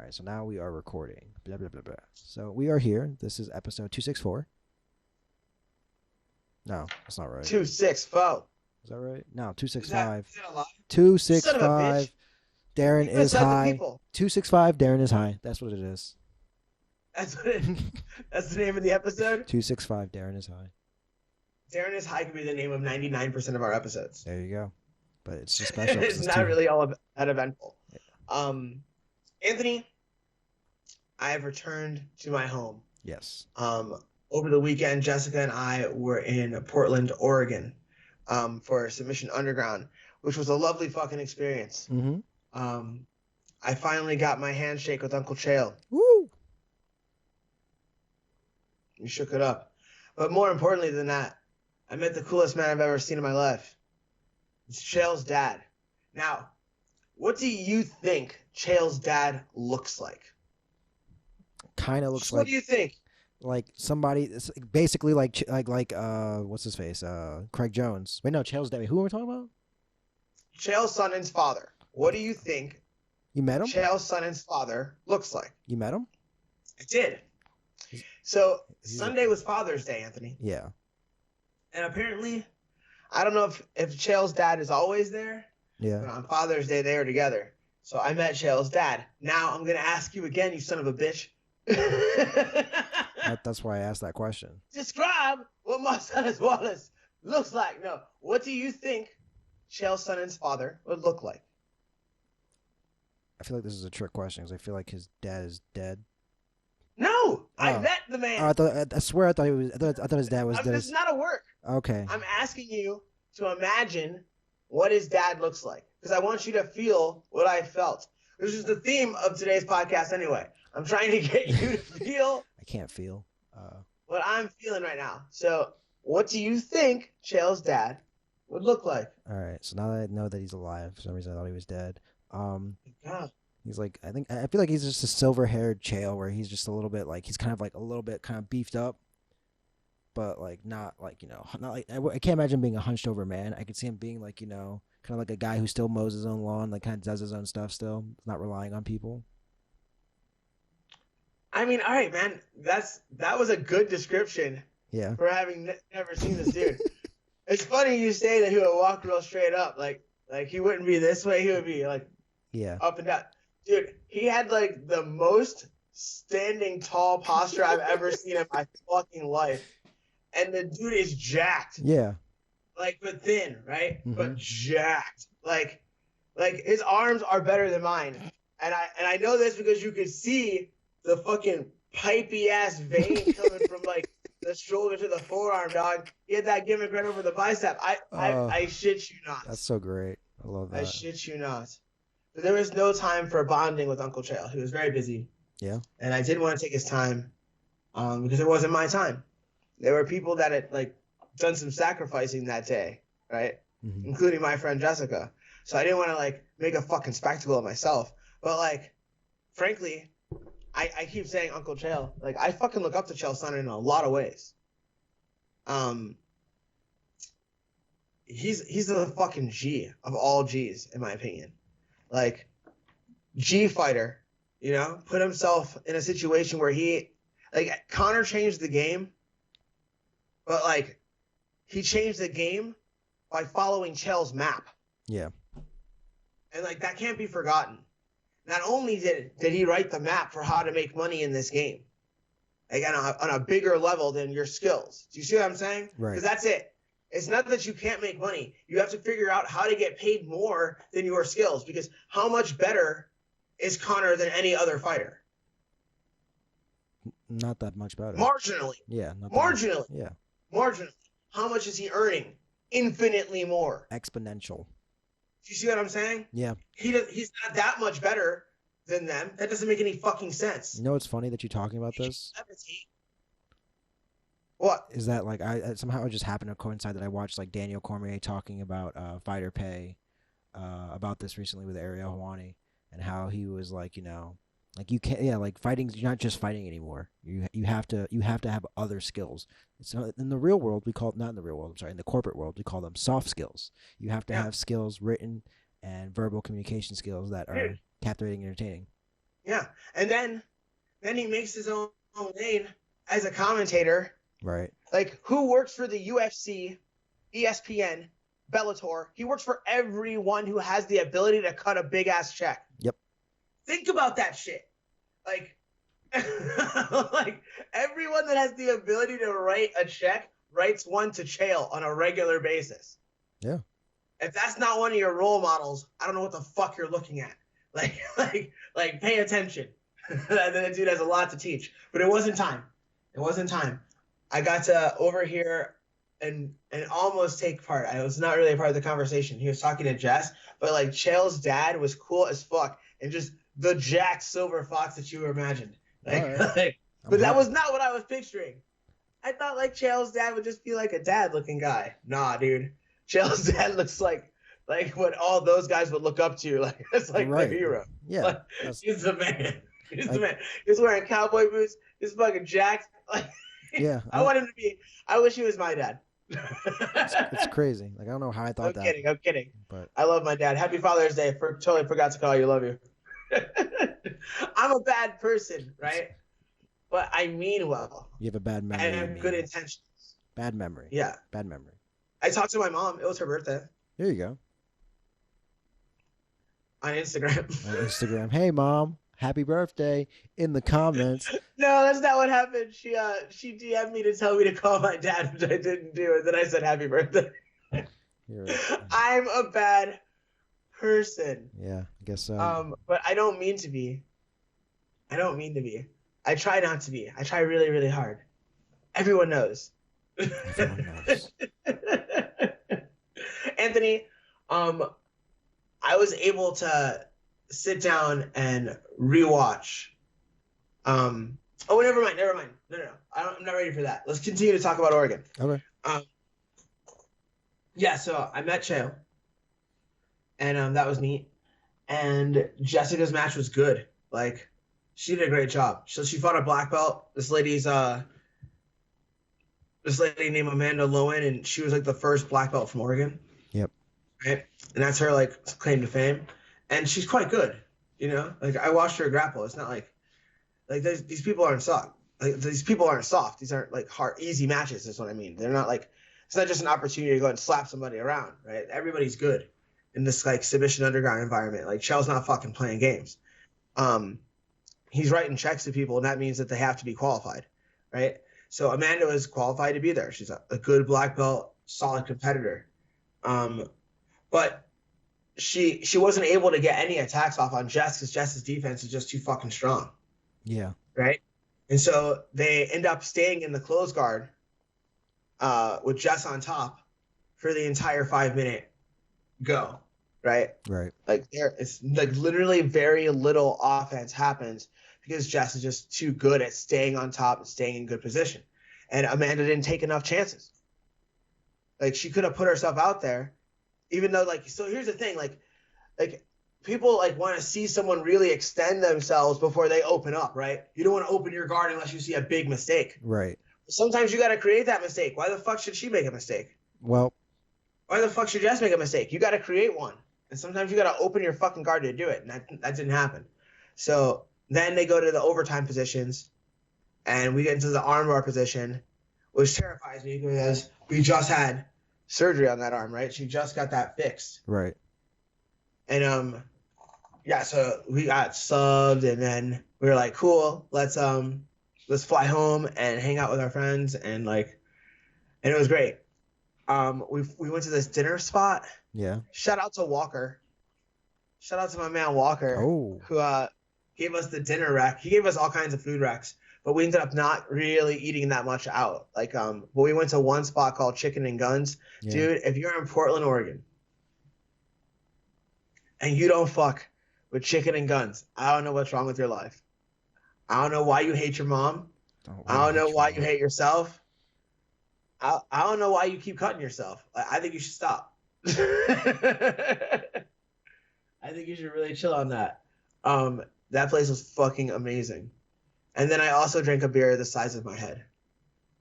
All right, so now we are recording. Blah, blah, blah, blah. So we are here. This is episode 264. No, that's not right. 264. Is that right? No, Is that 265. a lie? Son of a bitch. 265. Darren You is messed up the high. people. 265. Darren is high. That's what it is. That's what it, that's the name of the episode. 265. Darren is high. Darren is High could be the name of 99% of our episodes. There you go. But it's just special. 'cause It's not really all that eventful. Anthony, I have returned to my home. Yes. Over the weekend, Jessica and I were in Portland, Oregon, for Submission Underground, which was a lovely fucking experience. Mm-hmm. I finally got my handshake with Uncle Chael. Woo! We shook it up. But more importantly than that, I met the coolest man I've ever seen in my life. It's Chael's dad. Now, what do you think Chael's dad looks like? Kind of looks What do you think? like somebody. It's basically like what's his face? Craig Jones. Wait, no, Chael's dad. Who are we talking about? Chael's son and father. What do you think You met him? Chael's son and father looks like? You met him? I did. So Sunday was Father's Day, Anthony. Yeah. And apparently, I don't know if Chael's dad is always there, but Yeah. on Father's Day they were together. So I met Chael's dad. Now I'm going to ask you again, you son of a bitch. That's why I asked that question. Describe what Marcellus Wallace looks like. No, what do you think Chael's son and father would look like? I feel like this is a trick question because I feel like his dad is dead. No, I Oh. met the man. Oh, I swear I thought he was. I thought his dad was dead. This is not a work. Okay. I'm asking you to imagine what his dad looks like because I want you to feel what I felt. This is the theme of today's podcast anyway. I'm trying to get you to feel I can't feel. what I'm feeling right now. So what do you think Chael's dad would look like? All right. So now that I know that he's alive, for some reason I thought he was dead. God. He's like, I feel like he's just a silver-haired Chael, where he's just a little bit like he's kind of like a little bit kind of beefed up, but like not like not like I can't imagine being a hunched over man. I could see him being like kind of like a guy who still mows his own lawn, like kind of does his own stuff still, not relying on people. I mean, all right, man. That was a good description Yeah. for having never seen this dude. It's funny you say that he would walk real straight up, like he wouldn't be this way. He would be like Yeah. up and down. Dude, he had like the most standing tall posture I've ever seen in my fucking life. And the dude is jacked. Yeah. Like, but thin, right? Mhm. But jacked. Like his arms are better than mine. And I know this because you could see the fucking pipey ass vein coming from like the shoulder to the forearm, dog. He had that gimmick right over the bicep. I shit you not. That's so great. I love that. I shit you not. But there was no time for bonding with Uncle Chael. He was very busy. Yeah. And I didn't want to take his time because it wasn't my time. There were people that had like done some sacrificing that day, right? Mhm. Including my friend Jessica. So I didn't want to like make a fucking spectacle of myself. But like, frankly, I keep saying Uncle Chael. Like I fucking look up to Chael's son in a lot of ways. He's the fucking G of all G's, in my opinion. Like, G fighter, put himself in a situation where Conor changed the game, but like, he changed the game by following Chael's map. Yeah. And like, that can't be forgotten. Not only did he write the map for how to make money in this game, like on a bigger level than your skills. Do you see what I'm saying? Right. Because that's it. It's not that you can't make money. You have to figure out how to get paid more than your skills. Because how much better is Conor than any other fighter? Not that much better. Marginally. Yeah. Not that Marginally. much. Yeah. Marginally. How much is he earning? Infinitely more. Exponential. Do you see what I'm saying? Yeah. He's not that much better than them. That doesn't make any fucking sense. You know what's funny that you're talking about this? What? Is that like I somehow it just happened to coincide that I watched like Daniel Cormier talking about fighter pay about this recently with Ariel Helwani and how he was like like you can't like fighting, you're not just fighting anymore. You have to have other skills. So in the real world we call, not in the real world, I'm sorry, in the corporate world we call them soft skills. You have to have skills, written and verbal communication skills that are captivating and entertaining. Yeah. And then he makes his own lane as a commentator. Right. Like, who works for the UFC, ESPN, Bellator? He works for everyone who has the ability to cut a big ass check. Yep. Think about that shit. Like, like everyone that has the ability to write a check writes one to Chael on a regular basis. Yeah. If that's not one of your role models, I don't know what the fuck you're looking at. Like, pay attention. That dude has a lot to teach. But it wasn't time. It wasn't time. I got to overhear and almost take part. I was not really a part of the conversation. He was talking to Jess, but like Chael's dad was cool as fuck and just the Jack Silver Fox that you imagined. Like, Right. but that was not what I was picturing. I thought like Chael's dad would just be like a dad looking guy. Nah, dude. Chael's dad looks like what all those guys would look up to. Like that's like Right. their hero. Yeah. Like, he's the man. He's the man. He's wearing cowboy boots. He's fucking jacked. Like, yeah. I want him to be. I wish he was my dad. It's crazy. Like I don't know how I thought that. I'm kidding. But I love my dad. Happy Father's Day. Totally forgot to call you. Love you. I'm a bad person, right? But I mean well. you have a bad memory. I have good intentions. Bad memory. Yeah. Bad memory. I talked to my mom. It was her birthday. There you go. On Instagram. On Instagram. Hey mom, happy birthday in the comments. No, that's not what happened. She DM'd me to tell me to call my dad, which I didn't do, and then I said happy birthday. I'm a bad person. Yeah, I guess so. But I don't mean to be. I try not to be. I try really, really hard. Everyone knows. Everyone knows. Anthony, I was able to sit down and rewatch. Oh, never mind. No. I'm not ready for that. Let's continue to talk about Oregon. Okay. Yeah, so I met Chael, and that was neat. And Jessica's match was good. Like, she did a great job. So she fought a black belt. This lady named Amanda Lowen, and she was like the first black belt from Oregon. Yep. Right? And that's her like claim to fame. And she's quite good. You know? Like I watched her grapple. It's not like these people aren't soft. Like these people aren't soft. These aren't like hard easy matches, is what I mean. They're not like it's not just an opportunity to go and slap somebody around, right? Everybody's good in this like submission underground environment. Like Chael's not fucking playing games. He's writing checks to people, and that means that they have to be qualified, right? So Amanda was qualified to be there. She's a good black belt, solid competitor. But she wasn't able to get any attacks off on Jess because Jess's defense is just too fucking strong. Yeah. Right? And so they end up staying in the close guard with Jess on top for the entire 5-minute go. Right? Right. Like it's like literally very little offense happens because Jess is just too good at staying on top and staying in good position. And Amanda didn't take enough chances. Like she could have put herself out there, even though like so here's the thing, like people like want to see someone really extend themselves before they open up, right? You don't want to open your guard unless you see a big mistake. Right. Sometimes you got to create that mistake. Why the fuck should she make a mistake? Well, why the fuck should Jess make a mistake? You got to create one. And sometimes you got to open your fucking guard to do it. And that didn't happen. So then they go to the overtime positions and we get into the armbar position, which terrifies me because we just had surgery on that arm, right? She just got that fixed. Right. And yeah, so we got subbed and then we were like, cool, let's fly home and hang out with our friends and it was great. We went to this dinner spot. Yeah. Shout out to Walker. Shout out to my man Walker, who gave us the dinner rack. He gave us all kinds of food racks, but we ended up not really eating that much out. But we went to one spot called Chicken and Guns. Yeah. Dude, if you're in Portland, Oregon, and you don't fuck with Chicken and Guns, I don't know what's wrong with your life. I don't know why you hate your mom. I don't know why you hate yourself. I don't know why you keep cutting yourself. I think you should stop. I think you should really chill on that. That place was fucking amazing. And then I also drank a beer the size of my head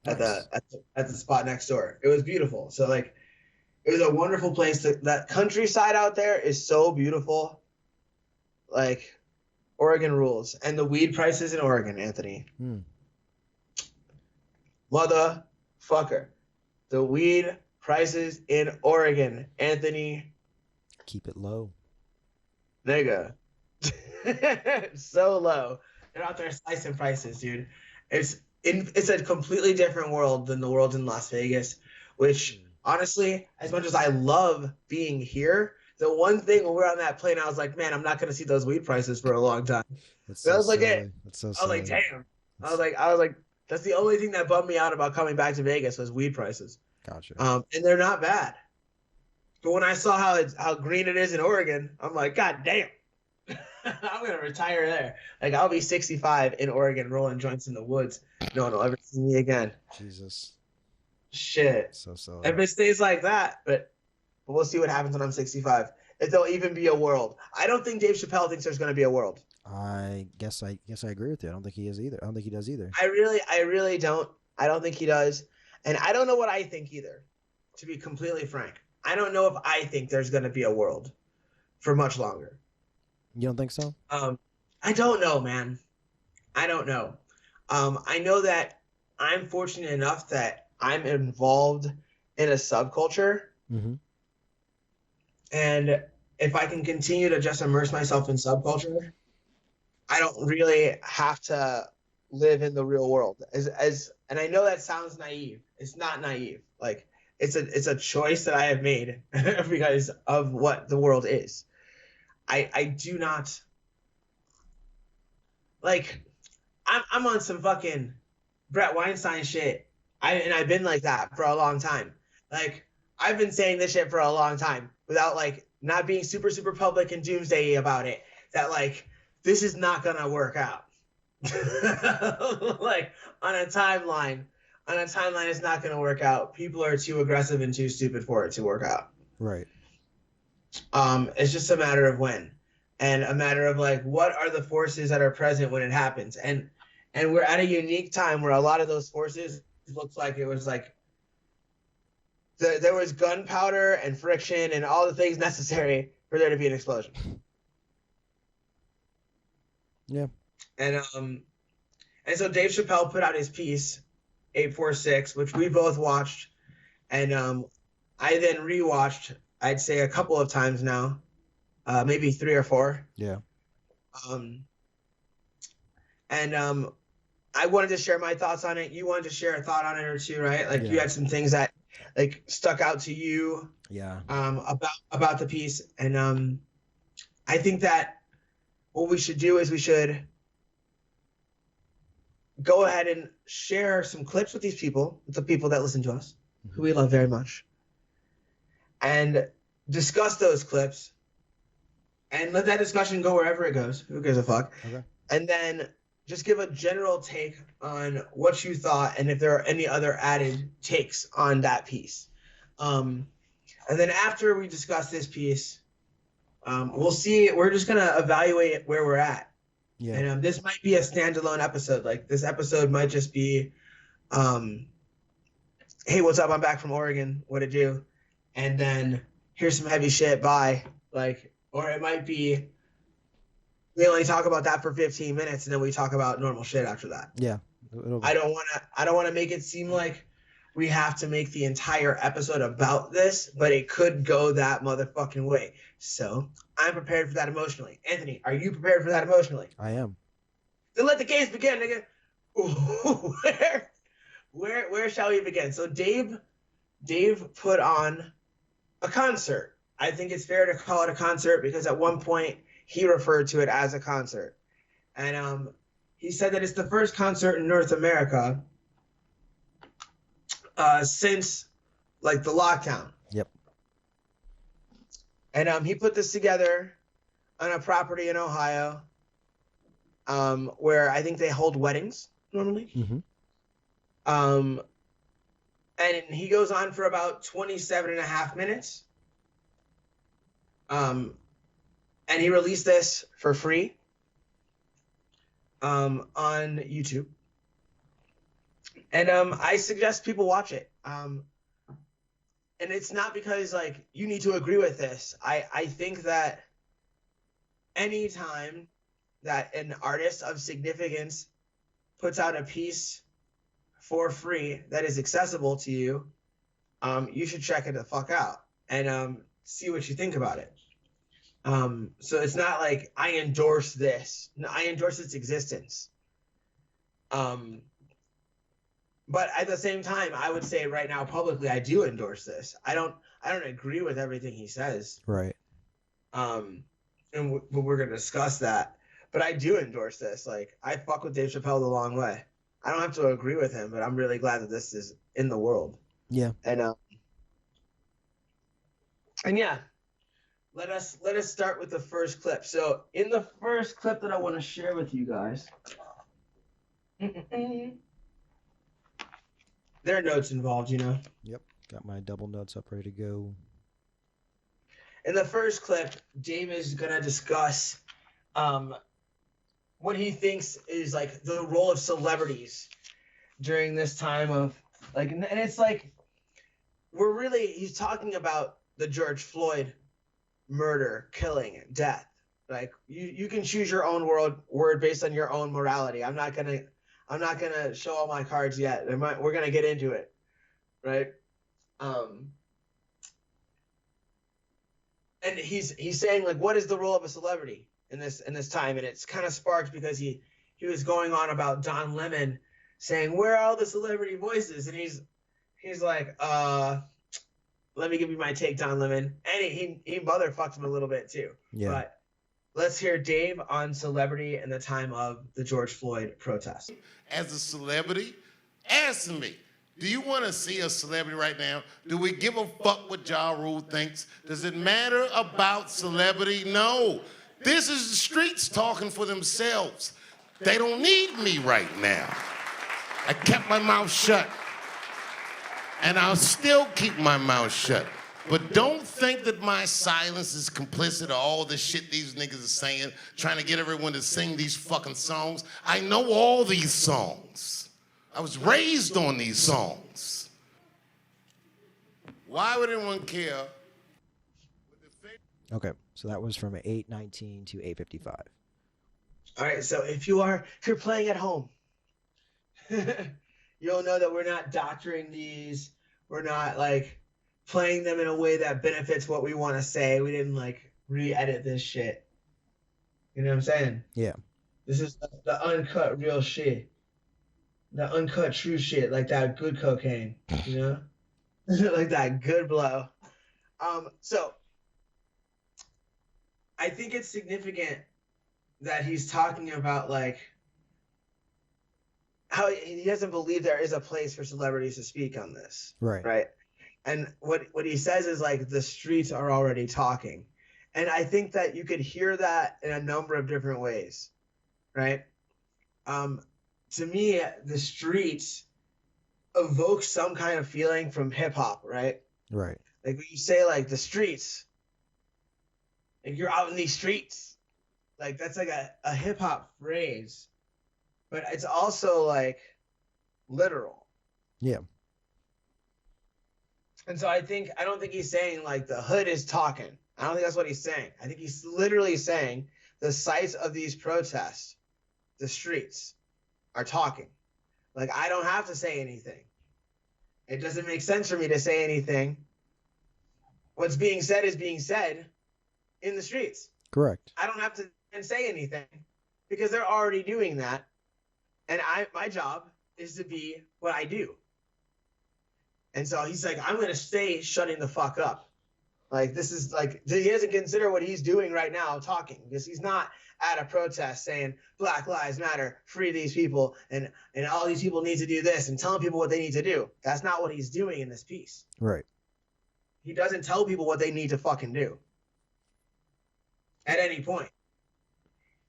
at the spot next door. It was beautiful. So it was a wonderful place. That countryside out there is so beautiful. Oregon rules and the weed prices in Oregon, Anthony. Hmm. Motherfucker. The weed prices in Oregon, Anthony. Keep it low. Nigga. So low. They're out there slicing prices, dude. It's a completely different world than the world in Las Vegas, which honestly, as much as I love being here, the one thing when we're on that plane, I was like, man, I'm not gonna see those weed prices for a long time. It's That so was like it. silly. It's so I was like, silly. damn. It's I was like, that's the only thing that bummed me out about coming back to Vegas was weed prices. gotcha. And they're not bad. But when I saw how green it is in Oregon, I'm like, God damn. I'm gonna retire there. Like I'll be 65 in Oregon rolling joints in the woods. No one will ever see me again. Jesus. Shit. So silly. If it stays like that, but we'll see what happens when I'm 65. If there'll even be a world. I don't think Dave Chappelle thinks there's gonna be a world. I guess I agree with you. I don't think he is either. I don't think he does either. I really don't. I don't think he does. And I don't know what I think either, to be completely frank. I don't know if I think there's gonna be a world for much longer. You don't think so? I don't know, man. I don't know. I know that I'm fortunate enough that I'm involved in a subculture, Mm-hmm. and if I can continue to just immerse myself in subculture, I don't really have to live in the real world. And I know that sounds naive. It's not naive. Like it's a choice that I have made because of what the world is. I do not like I'm on some fucking Brett Weinstein shit. I've been like that for a long time. Like I've been saying this shit for a long time without like not being super public and doomsday about it. That like this is not gonna work out. Like on a timeline, it's not gonna work out. People are too aggressive and too stupid for it to work out. Right. It's just a matter of when, and a matter of like what are the forces that are present when it happens, and we're at a unique time where a lot of those forces looks like it was like there was gunpowder and friction and all the things necessary for there to be an explosion. Yeah. And so Dave Chappelle put out his piece 846, which we both watched, and I then rewatched. I'd say a couple of times now, maybe 3 or 4. Yeah. And I wanted to share my thoughts on it. You wanted to share a thought on it or two, right? Like you Yeah. had some things that like stuck out to you. Yeah. About the piece, and I think that what we should do is we should go ahead and share some clips with these people, with the people that listen to us, who we love very much, and discuss those clips and let that discussion go wherever it goes. Who gives a fuck? Okay. And then just give a general take on what you thought and if there are any other added takes on that piece. And then after we discuss this piece, we'll see. We're just going to evaluate where we're at. Yeah. And this might be a standalone episode. Like this episode might just be, hey, what's up? I'm back from Oregon. What to do? And then here's some heavy shit. Bye. Like, or it might be we only talk about that for 15 minutes and then we talk about normal shit after that. Yeah. I don't want to make it seem like we have to make the entire episode about this, but it could go that motherfucking way. So I'm prepared for that emotionally. Anthony, are you prepared for that emotionally? I am. Then let the games begin, nigga. Where shall we begin? So Dave put on a concert. I think it's fair to call it a concert because at one point he referred to it as a concert. And he said that it's the first concert in North America since like the lockdown. Yep. And he put this together on a property in Ohio where I think they hold weddings normally. Mm-hmm. And he goes on for about 27 and a half minutes. And he released this for free on YouTube. And I suggest people watch it. And it's not because like you need to agree with this. I think that anytime that an artist of significance puts out a piece for free that is accessible to you, you should check it the fuck out and see what you think about it. So it's not like I endorse this. No, I endorse its existence. But at the same time, I would say right now publicly, I do endorse this. I don't agree with everything he says. Right. And we're gonna discuss that. But I do endorse this. Like, I fuck with Dave Chappelle the long way. I don't have to agree with him, but I'm really glad that this is in the world. Yeah. And yeah, let us start with the first clip. So in the first clip that I want to share with you guys, there are notes involved, you know. Yep. Got my double notes up, ready to go. In the first clip, Dave is gonna discuss what he thinks is like the role of celebrities during this time of like, and it's like he's talking about the George Floyd murder, killing, death. Like, you can choose your own word based on your own morality. I'm not gonna show all my cards yet. We're gonna get into it, right? And he's saying, like, what is the role of a celebrity in this time? And it's kind of sparked because he was going on about Don Lemon, saying, where are all the celebrity voices? And he's like, let me give you my take, Don Lemon. And he motherfucked him a little bit too. Yeah. But let's hear Dave on celebrity in the time of the George Floyd protest. As a celebrity, answer me. Do you want to see a celebrity right now? Do we give a fuck what Ja Rule thinks? Does it matter about celebrity? No. This is the streets talking for themselves. They don't need me right now. I kept my mouth shut. And I'll still keep my mouth shut. But don't think that my silence is complicit of all the shit these niggas are saying, trying to get everyone to sing these fucking songs. I know all these songs. I was raised on these songs. Why would anyone care? Okay, so that was from 8:19 to 8:55. All right, so if you're playing at home, you'll know that we're not doctoring these. We're not like playing them in a way that benefits what we want to say. We didn't like re-edit this shit. You know what I'm saying? Yeah. This is the uncut real shit. The uncut true shit, like that good cocaine, you know? Like that good blow. So I think it's significant that he's talking about like how he doesn't believe there is a place for celebrities to speak on this. Right. Right. And what he says is like the streets are already talking. And I think that you could hear that in a number of different ways. Right. To me, the streets evoke some kind of feeling from hip hop, right? Right. Like when you say like the streets, like you're out in these streets, like that's like a hip hop phrase, but it's also like literal. Yeah. And so I don't think he's saying like the hood is talking. I don't think that's what he's saying. I think he's literally saying the sites of these protests, the streets, are talking. Like, I don't have to say anything. It doesn't make sense for me to say anything. What's being said is being said in the streets. Correct. I don't have to say anything because they're already doing that. And my job is to be what I do. And so he's like, I'm going to stay shutting the fuck up. Like, this is like, he doesn't consider what he's doing right now talking, because he's not at a protest saying Black Lives Matter, free these people, and all these people need to do this and telling people what they need to do. That's not what he's doing in this piece. Right. He doesn't tell people what they need to fucking do at any point.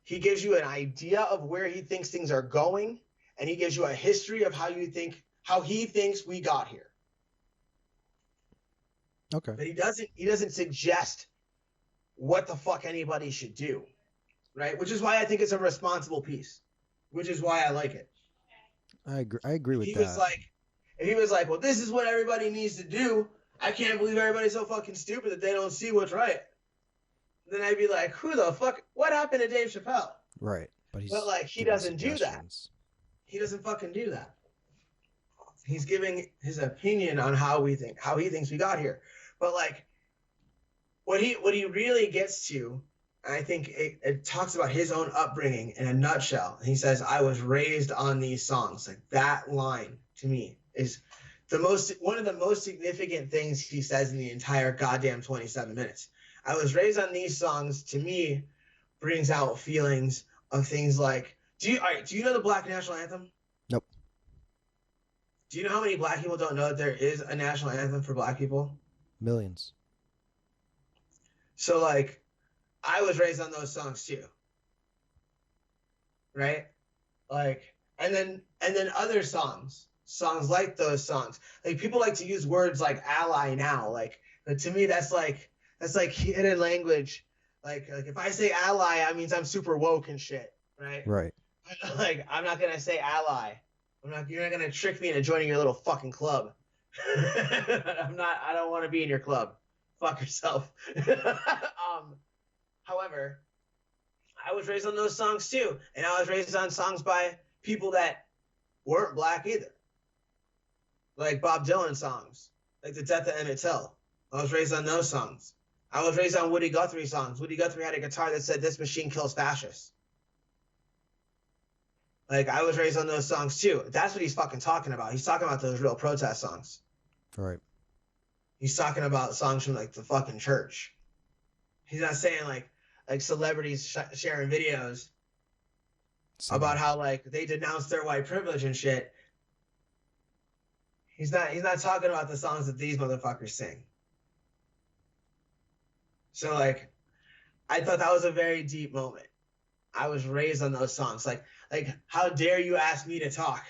He gives you an idea of where he thinks things are going, and he gives you a history of how he thinks we got here. Okay. But he doesn't suggest what the fuck anybody should do, right? Which is why I think it's a responsible piece, which is why I like it. I agree with that. If he was like, well, this is what everybody needs to do, I can't believe everybody's so fucking stupid that they don't see what's right. Then I'd be like, who the fuck? What happened to Dave Chappelle? Right. But But he's like he giving doesn't do that. suggestions. He doesn't fucking do that. He's giving his opinion on how he thinks we got here. But like what he really gets to, I think it talks about his own upbringing in a nutshell. He says, "I was raised on these songs." Like that line to me is one of the most significant things he says in the entire goddamn 27 minutes. I was raised on these songs to me brings out feelings of things like do you know the Black National Anthem? Nope. Do you know how many black people don't know that there is a national anthem for black people? Millions. So like I was raised on those songs too. Right? Like and then other songs like those songs. Like people like to use words like ally now. Like but to me that's like hidden language. Like if I say ally, that means I'm super woke and shit, right? Right. Like I'm not gonna say ally. You're not gonna trick me into joining your little fucking club. I don't want to be in your club. Fuck yourself. However, I was raised on those songs too, and I was raised on songs by people that weren't black either, like Bob Dylan songs, like The Death of Emmett Till. I was raised on those songs. I was raised on Woody Guthrie songs. Woody Guthrie had a guitar that said, "This machine kills fascists." Like, I was raised on those songs too. That's what he's fucking talking about. He's talking about those real protest songs. Right. He's talking about songs from, like, the fucking church. He's not saying, like celebrities sharing videos about how, like, they denounce their white privilege and shit. He's not talking about the songs that these motherfuckers sing. So, like, I thought that was a very deep moment. I was raised on those songs. Like, how dare you ask me to talk?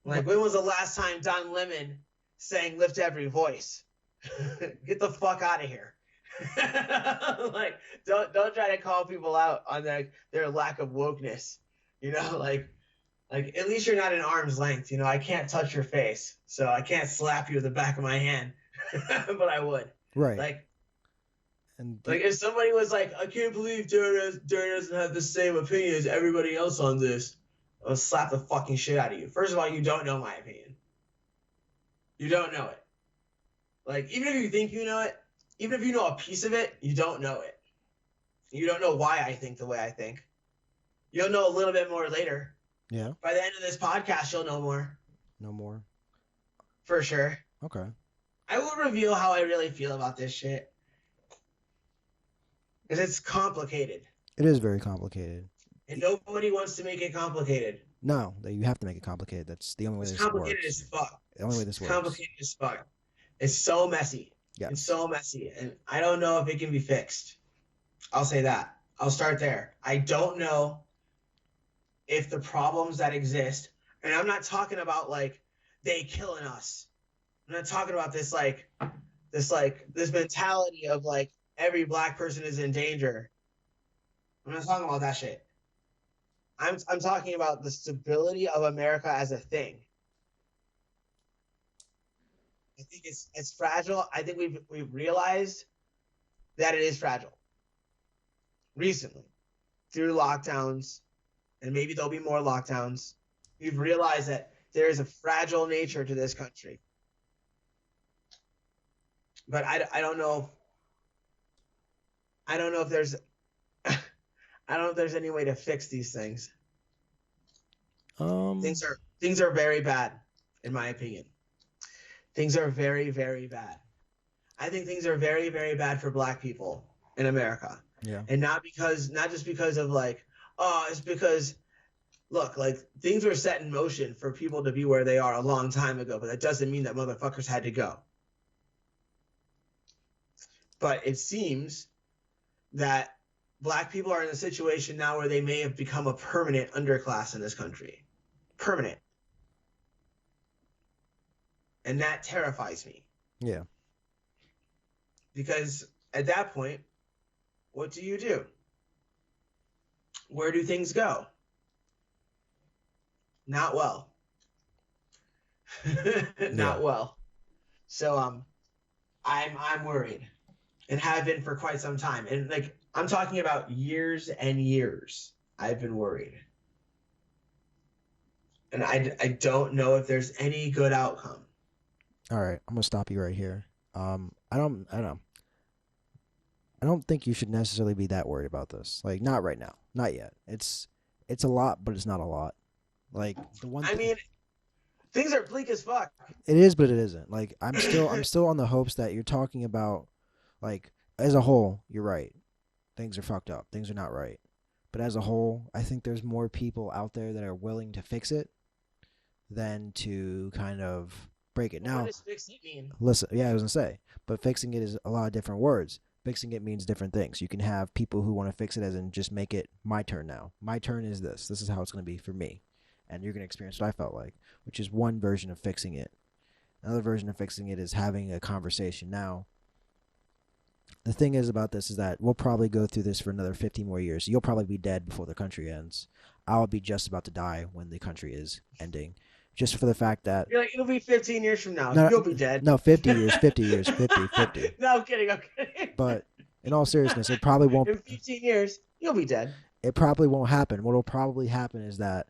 Like, when was the last time Don Lemon sang "Lift Every Voice"? Get the fuck out of here! Like, don't try to call people out on their lack of wokeness. You know, like at least you're not in arm's length. You know, I can't touch your face, so I can't slap you with the back of my hand, but I would. Right. Like. And Like if somebody was like, "I can't believe Darren doesn't have the same opinion as everybody else on this," I'll slap the fucking shit out of you. First of all, you don't know my opinion. You don't know it. Like even if you think you know it, even if you know a piece of it, you don't know it. You don't know why I think the way I think. You'll know a little bit more later. yeah. By the end of this podcast, you'll know more. No more. For sure. Okay. I will reveal how I really feel about this shit. Because it's complicated. It is very complicated. And nobody wants to make it complicated. No, that you have to make it complicated. That's the only way It's this complicated works. as fuck. The only way this It's works. complicated as fuck. It's so messy. Yes. It's so messy. And I don't know if it can be fixed. I'll say that. I'll start there. I don't know if the problems that exist, and I'm not talking about like they killing us. I'm not talking about this mentality of like every black person is in danger. I'm not talking about that shit. I'm talking about the stability of America as a thing. I think it's fragile. I think we've realized that it is fragile recently through lockdowns, and maybe there'll be more lockdowns. We've realized that there is a fragile nature to this country. But I don't know. I don't know if there's I don't know if there's any way to fix these things. Things are very bad, in my opinion. Things are very, very bad. I think things are very, very bad for black people in America. Yeah. And not just because of like, oh, it's because look, like things were set in motion for people to be where they are a long time ago, but that doesn't mean that motherfuckers had to go. But it seems that black people are in a situation now where they may have become a permanent underclass in this country. Permanent. And that terrifies me. Yeah. Because at that point, what do you do? Where do things go? Not well. Not well. So I'm worried and have been for quite some time. And like I'm talking about years and years. I've been worried. And I don't know if there's any good outcome. All right, I'm gonna stop you right here. I don't think you should necessarily be that worried about this. Like, not right now, not yet. It's a lot, but it's not a lot. Like the one I thing mean, things are bleak as fuck. it is, but it isn't. Like I'm still on the hopes that you're talking about. Like as a whole, you're right. Things are fucked up. Things are not right. But as a whole, I think there's more people out there that are willing to fix it than to kind of break it. What Now, does fix it mean? listen, yeah, I was gonna say, but fixing it is a lot of different words. Fixing it means different things. You can have people who want to fix it as in just make it my turn now. My turn is this. This is how it's gonna be for me, and you're gonna experience what I felt like, which is one version of fixing it. Another version of fixing it is having a conversation. Now, the thing is about this is that we'll probably go through this for another 50 more years. You'll probably be dead before the country ends. I'll be just about to die when the country is ending. Just for the fact that You're like, it'll be 15 years from now. no, You'll be dead. no, 50 years, 50 years, 50, 50. No, I'm kidding. I'm kidding. But in all seriousness, it probably won't. In 15 years, you'll be dead. It probably won't happen. What will probably happen is that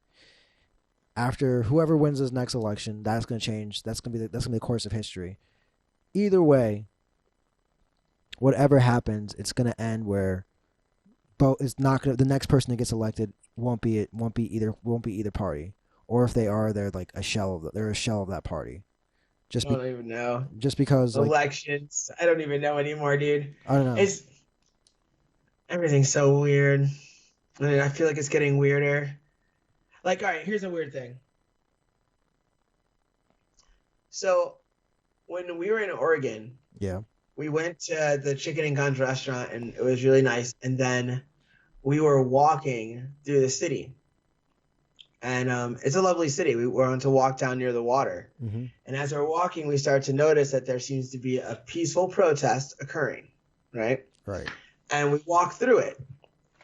after whoever wins this next election, that's going to change. That's going to be the course of history. Either way, whatever happens, it's going to end where both it's not going to the next person that gets elected won't be either party, or if they are, they're like they're a shell of that party. I don't even know. Just because like Elections. I don't even know anymore, dude. I don't know. Everything's so weird. I mean, I feel like it's getting weirder. Like, all right, here's a weird thing. So, when we were in Oregon, Yeah. we went to the Chicken and Guns restaurant, and it was really nice. And then we were walking through the city, and it's a lovely city. We were on to walk down near the water, Mm-hmm. and as we're walking, we start to notice that there seems to be a peaceful protest occurring, right? Right. And we walk through it.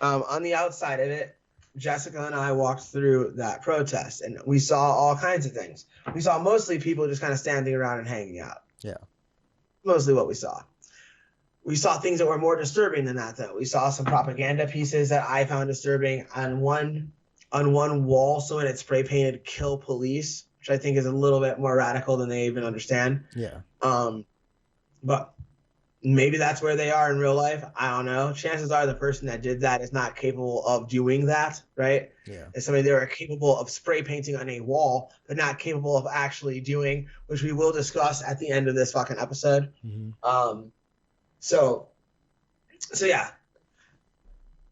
On the outside of it, Jessica and I walked through that protest, and we saw all kinds of things. We saw mostly people just kind of standing around and hanging out. Yeah. Mostly what we saw. We saw things that were more disturbing than that, though. We saw some propaganda pieces that I found disturbing. On one wall, someone had spray painted "Kill Police," which I think is a little bit more radical than they even understand. Yeah. But maybe that's where they are in real life. I don't know. Chances are the person that did that is not capable of doing that, right? Yeah. It's somebody they are capable of spray painting on a wall, but not capable of actually doing, which we will discuss at the end of this fucking episode. Mm-hmm. So yeah.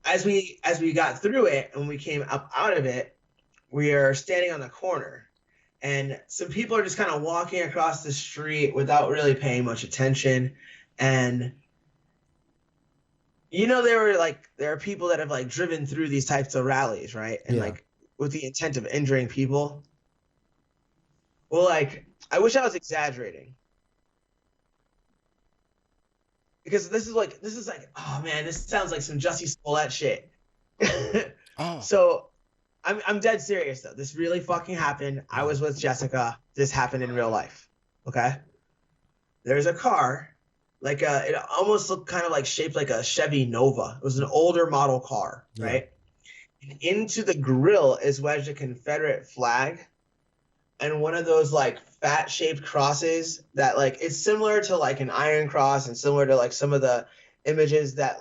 As we got through it and we came up out of it, we are standing on the corner, and some people are just kind of walking across the street without really paying much attention. And there are people that have like driven through these types of rallies, right? And Yeah. like with the intent of injuring people. Well, like I wish I was exaggerating. Because this is like, oh man, this sounds like some Jussie Smollett shit. Oh. So I'm dead serious though. This really fucking happened. I was with Jessica. This happened in real life. Okay. There's a car. Like it almost looked kind of like shaped like a Chevy Nova. It was an older model car, Yeah. right? And into the grill is wedged a Confederate flag and one of those like fat shaped crosses that like it's similar to like an Iron Cross and similar to like some of the images that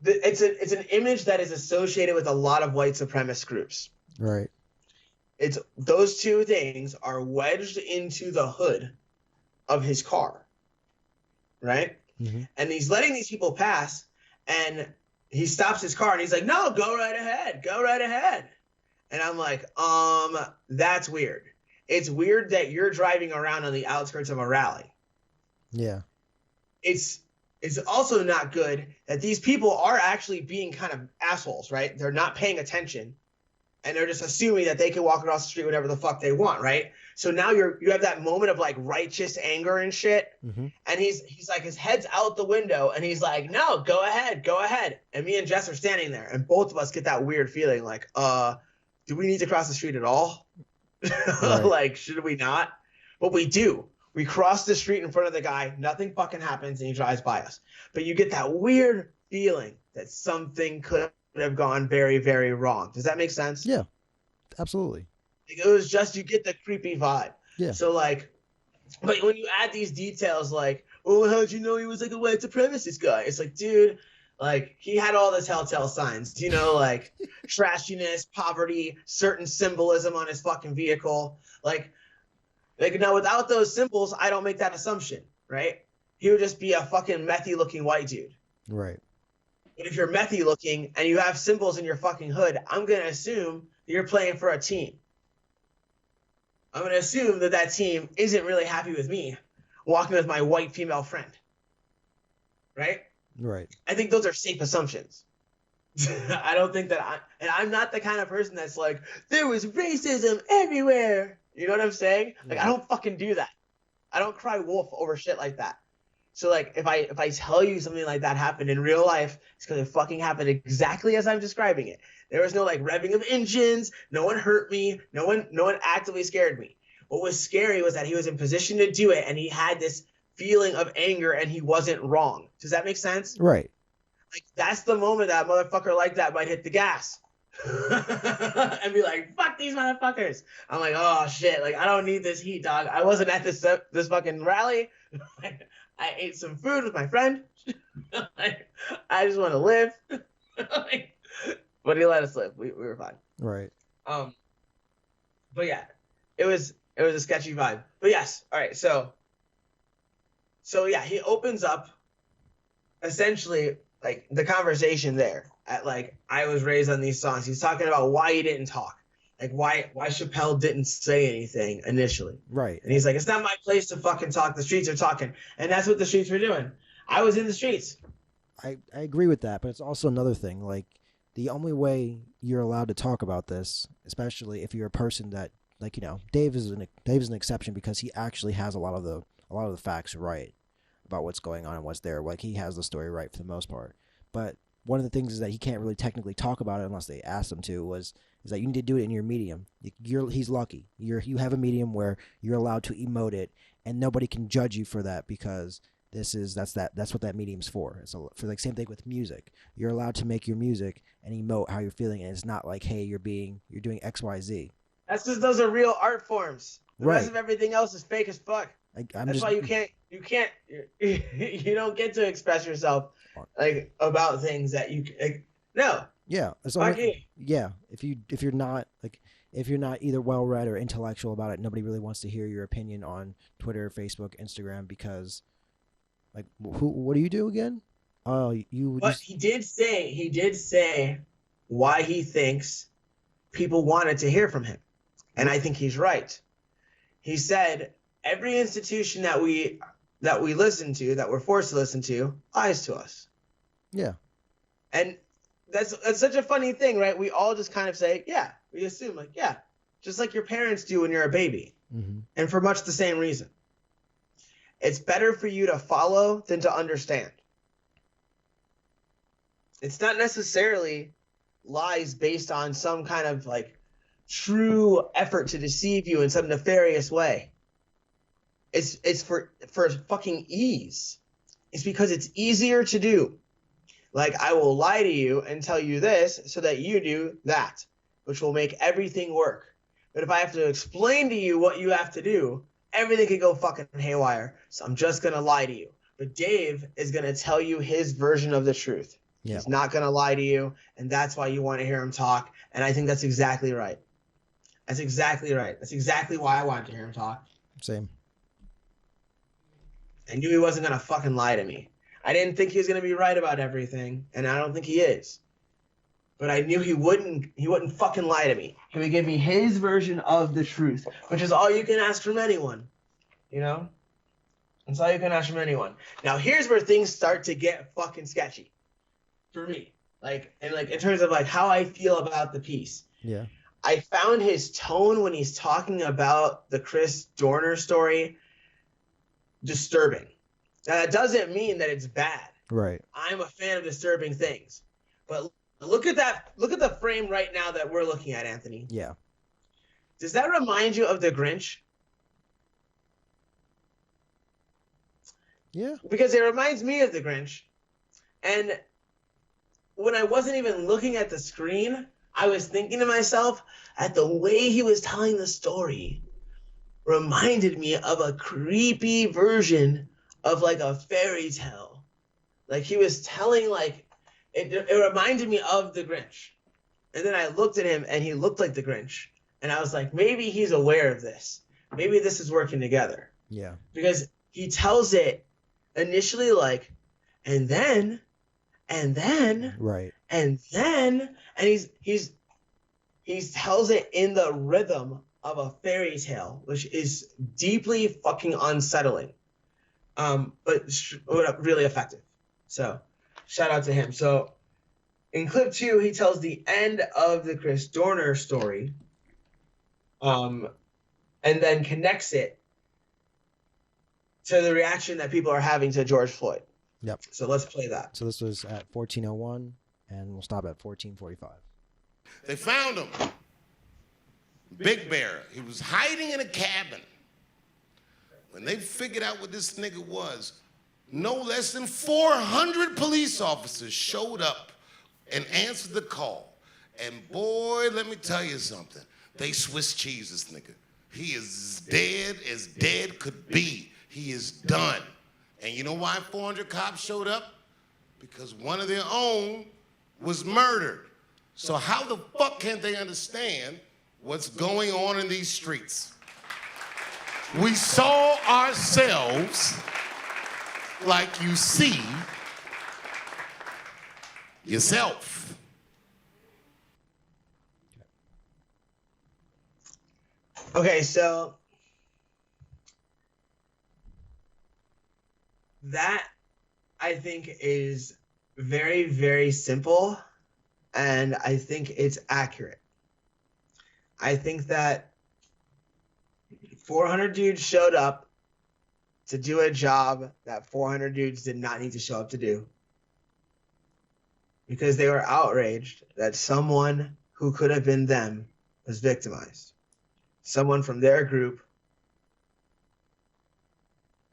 it's an image that is associated with a lot of white supremacist groups. Right. It's those two things are wedged into the hood of his car, right? Mm-hmm. And he's letting these people pass, and he stops his car and he's like, "No, go right ahead, go right ahead." And I'm like, that's weird. It's weird that you're driving around on the outskirts of a rally. Yeah. It's also not good that these people are actually being kind of assholes, right? They're not paying attention. And they're just assuming that they can walk across the street whatever the fuck they want, right? So now you have that moment of like righteous anger and shit. Mm-hmm. And he's like, his head's out the window and he's like, "No, go ahead, go ahead." And me and Jess are standing there, and both of us get that weird feeling like, do we need to cross the street at all? Right. Like, should we not? But we do. We cross the street in front of the guy, nothing fucking happens, and he drives by us. But you get that weird feeling that something could have gone very, very wrong. Does that make sense? Yeah, absolutely. Like, it was just, you get the creepy vibe. Yeah. So like, but when you add these details like, oh, how'd you know he was like a white supremacist guy? It's like, dude, like he had all the telltale signs, you know, like trashiness, poverty, certain symbolism on his fucking vehicle. Like now without those symbols, I don't make that assumption, right? He would just be a fucking methy looking white dude. Right. But if you're methy looking and you have symbols in your fucking hood, I'm going to assume that you're playing for a team. I'm going to assume that that team isn't really happy with me walking with my white female friend. Right? Right. I think those are safe assumptions. I don't think that I'm not the kind of person that's like, there was racism everywhere. You know what I'm saying? Like, I don't fucking do that. I don't cry wolf over shit like that. So like, if I tell you something like that happened in real life, it's because it fucking happened exactly as I'm describing it. There was no like revving of engines. No one hurt me. No one actively scared me. What was scary was that he was in position to do it, and he had this feeling of anger, and he wasn't wrong. Does that make sense? Right. Like, that's the moment that a motherfucker like that might hit the gas and be like, fuck these motherfuckers. I'm like, oh shit, like I don't need this heat, dog. I wasn't at this fucking rally. I ate some food with my friend. I just want to live. But he let us live. We were fine. Right. But yeah, it was a sketchy vibe. But yes, all right. So yeah, he opens up essentially like the conversation there at like, I was raised on these songs. He's talking about why he didn't talk, like why Chappelle didn't say anything initially. Right. And he's like, it's not my place to fucking talk. The streets are talking. And that's what the streets were doing. I was in the streets. I agree with that, but it's also another thing. Like, the only way you're allowed to talk about this, especially if you're a person that, like, you know, Dave is an exception because he actually has a lot of the facts right about what's going on and what's there. Like, he has the story right for the most part. But one of the things is that he can't really technically talk about it unless they ask him to. Is that you need to do it in your medium. He's lucky. You have a medium where you're allowed to emote it, and nobody can judge you for that because that's what that medium's for. So for like same thing with music, you're allowed to make your music and emote how you're feeling, and it's not like, hey, you're doing XYZ. That's because those are real art forms. The Right. rest of everything else is fake as fuck. That's why you don't get to express yourself like about things that you like, no. Yeah. Yeah. If you're not either well read or intellectual about it, nobody really wants to hear your opinion on Twitter, Facebook, Instagram, because like, what do you do again? Oh, But he did say why he thinks people wanted to hear from him. And I think he's right. He said every institution that we listen to, that we're forced to listen to, lies to us. Yeah. And that's such a funny thing, right? We all just kind of say, yeah, we assume like, yeah, just like your parents do when you're a baby. Mm-hmm. And for much the same reason. It's better for you to follow than to understand. It's not necessarily lies based on some kind of like true effort to deceive you in some nefarious way. It's for fucking ease. It's because it's easier to do. Like, I will lie to you and tell you this so that you do that, which will make everything work. But if I have to explain to you what you have to do, everything could go fucking haywire. So I'm just going to lie to you. But Dave is going to tell you his version of the truth. Yeah. He's not going to lie to you, and that's why you want to hear him talk. And I think that's exactly right. That's exactly right. That's exactly why I wanted to hear him talk. Same. I knew he wasn't going to fucking lie to me. I didn't think he was going to be right about everything, and I don't think he is. But I knew he wouldn't fucking lie to me. He would give me his version of the truth, which is all you can ask from anyone. You know? That's all you can ask from anyone. Now, here's where things start to get fucking sketchy. For me. In terms of like how I feel about the piece. Yeah. I found his tone when he's talking about the Chris Dorner story disturbing. Now, that doesn't mean that it's bad. Right. I'm a fan of disturbing things. But look at that. Look at the frame right now that we're looking at, Anthony. Yeah. Does that remind you of The Grinch? Yeah. because it reminds me of the Grinch. And when I wasn't even looking at the screen, I was thinking to myself that the way he was telling the story reminded me of a creepy version of like a fairy tale. Like he was telling like it reminded me of the Grinch. And then I looked at him and he looked like the Grinch. And I was like, maybe he's aware of this. Maybe this is working together. Yeah. Because he tells it initially like, and then, Right. and he tells it in the rhythm of a fairy tale, which is deeply fucking unsettling, but really effective. So shout out to him. So in clip 2, he tells the end of the Chris Dorner story, and then connects it to the reaction that people are having to George Floyd. Yep. So let's play that. So this was at 14:01, and we'll stop at 14:45. They found him. Big Bear. He was hiding in a cabin. When they figured out what this nigga was, no less than 400 police officers showed up and answered the call. And boy, let me tell you something. They Swiss cheese this nigga. He is as dead could be. He is done. And you know why 400 cops showed up? Because one of their own was murdered. So how the fuck can they understand what's going on in these streets? We saw ourselves like you see yourself. Okay, so that I think is very, very simple, and I think it's accurate. I think that 400 dudes showed up to do a job that 400 dudes did not need to show up to do, because they were outraged that someone who could have been them was victimized. Someone from their group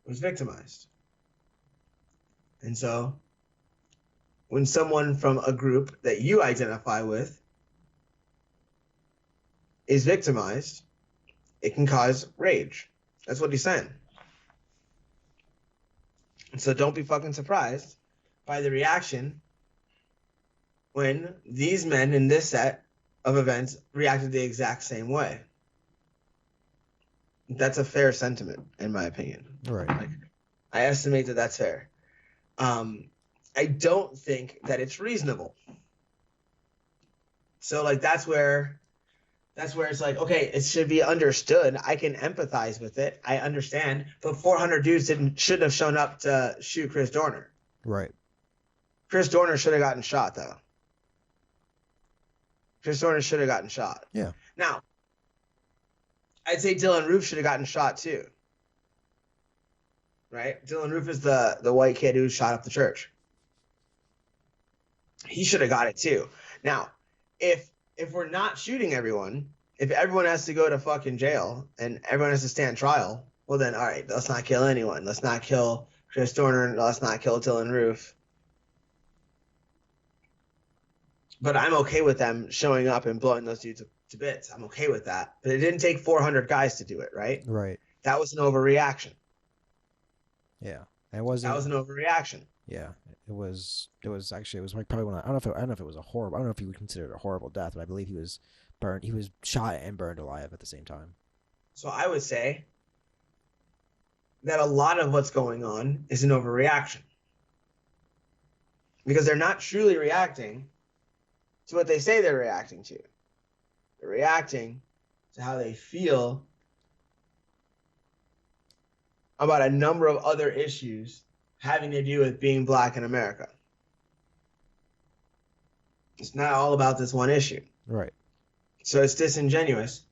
was victimized. And so when someone from a group that you identify with is victimized, it can cause rage. That's what he's saying. And so don't be fucking surprised by the reaction when these men in this set of events reacted the exact same way. That's a fair sentiment, in my opinion. Right. Like, I estimate that that's fair. I don't think that it's reasonable. So like that's where it's like, okay, it should be understood. I can empathize with it. I understand. But 400 dudes shouldn't have shown up to shoot Chris Dorner. Right. Chris Dorner should have gotten shot, though. Chris Dorner should have gotten shot. Yeah. Now, I'd say Dylan Roof should have gotten shot too. Right? Dylan Roof is the white kid who shot up the church. He should have got it too. Now, if we're not shooting everyone, if everyone has to go to fucking jail and everyone has to stand trial, well then, all right, let's not kill anyone. Let's not kill Chris Dorner and let's not kill Dylan Roof. But I'm okay with them showing up and blowing those dudes to bits. I'm okay with that. But it didn't take 400 guys to do it, right? Right. That was an overreaction. Yeah. It wasn't. That was an overreaction. Yeah. It was like probably one. I don't know if it was a horrible. I don't know if you would consider it a horrible death, but I believe he was burned. He was shot and burned alive at the same time. So I would say that a lot of what's going on is an overreaction, because they're not truly reacting to what they say they're reacting to. They're reacting to how they feel about a number of other issues having to do with being black in America. It's not all about this one issue. Right. So it's disingenuous,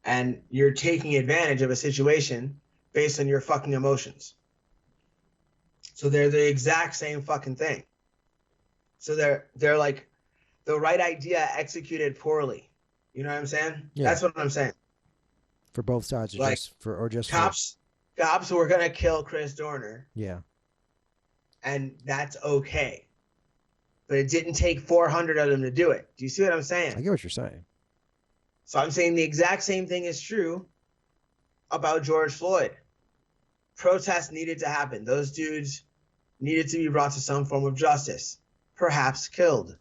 and you're taking advantage of a situation based on your fucking emotions. So they're the exact same fucking thing. So they're like the right idea executed poorly. You know what I'm saying? Yeah. That's what I'm saying. For both sides, Like, just for Cops who were gonna kill Chris Dorner yeah. and that's okay. But it didn't take 400 of them to do it. Do you see what I'm saying? I get what you're saying. So I'm saying the exact same thing is true about George Floyd. Protests needed to happen. Those dudes needed to be brought to some form of justice. Perhaps killed,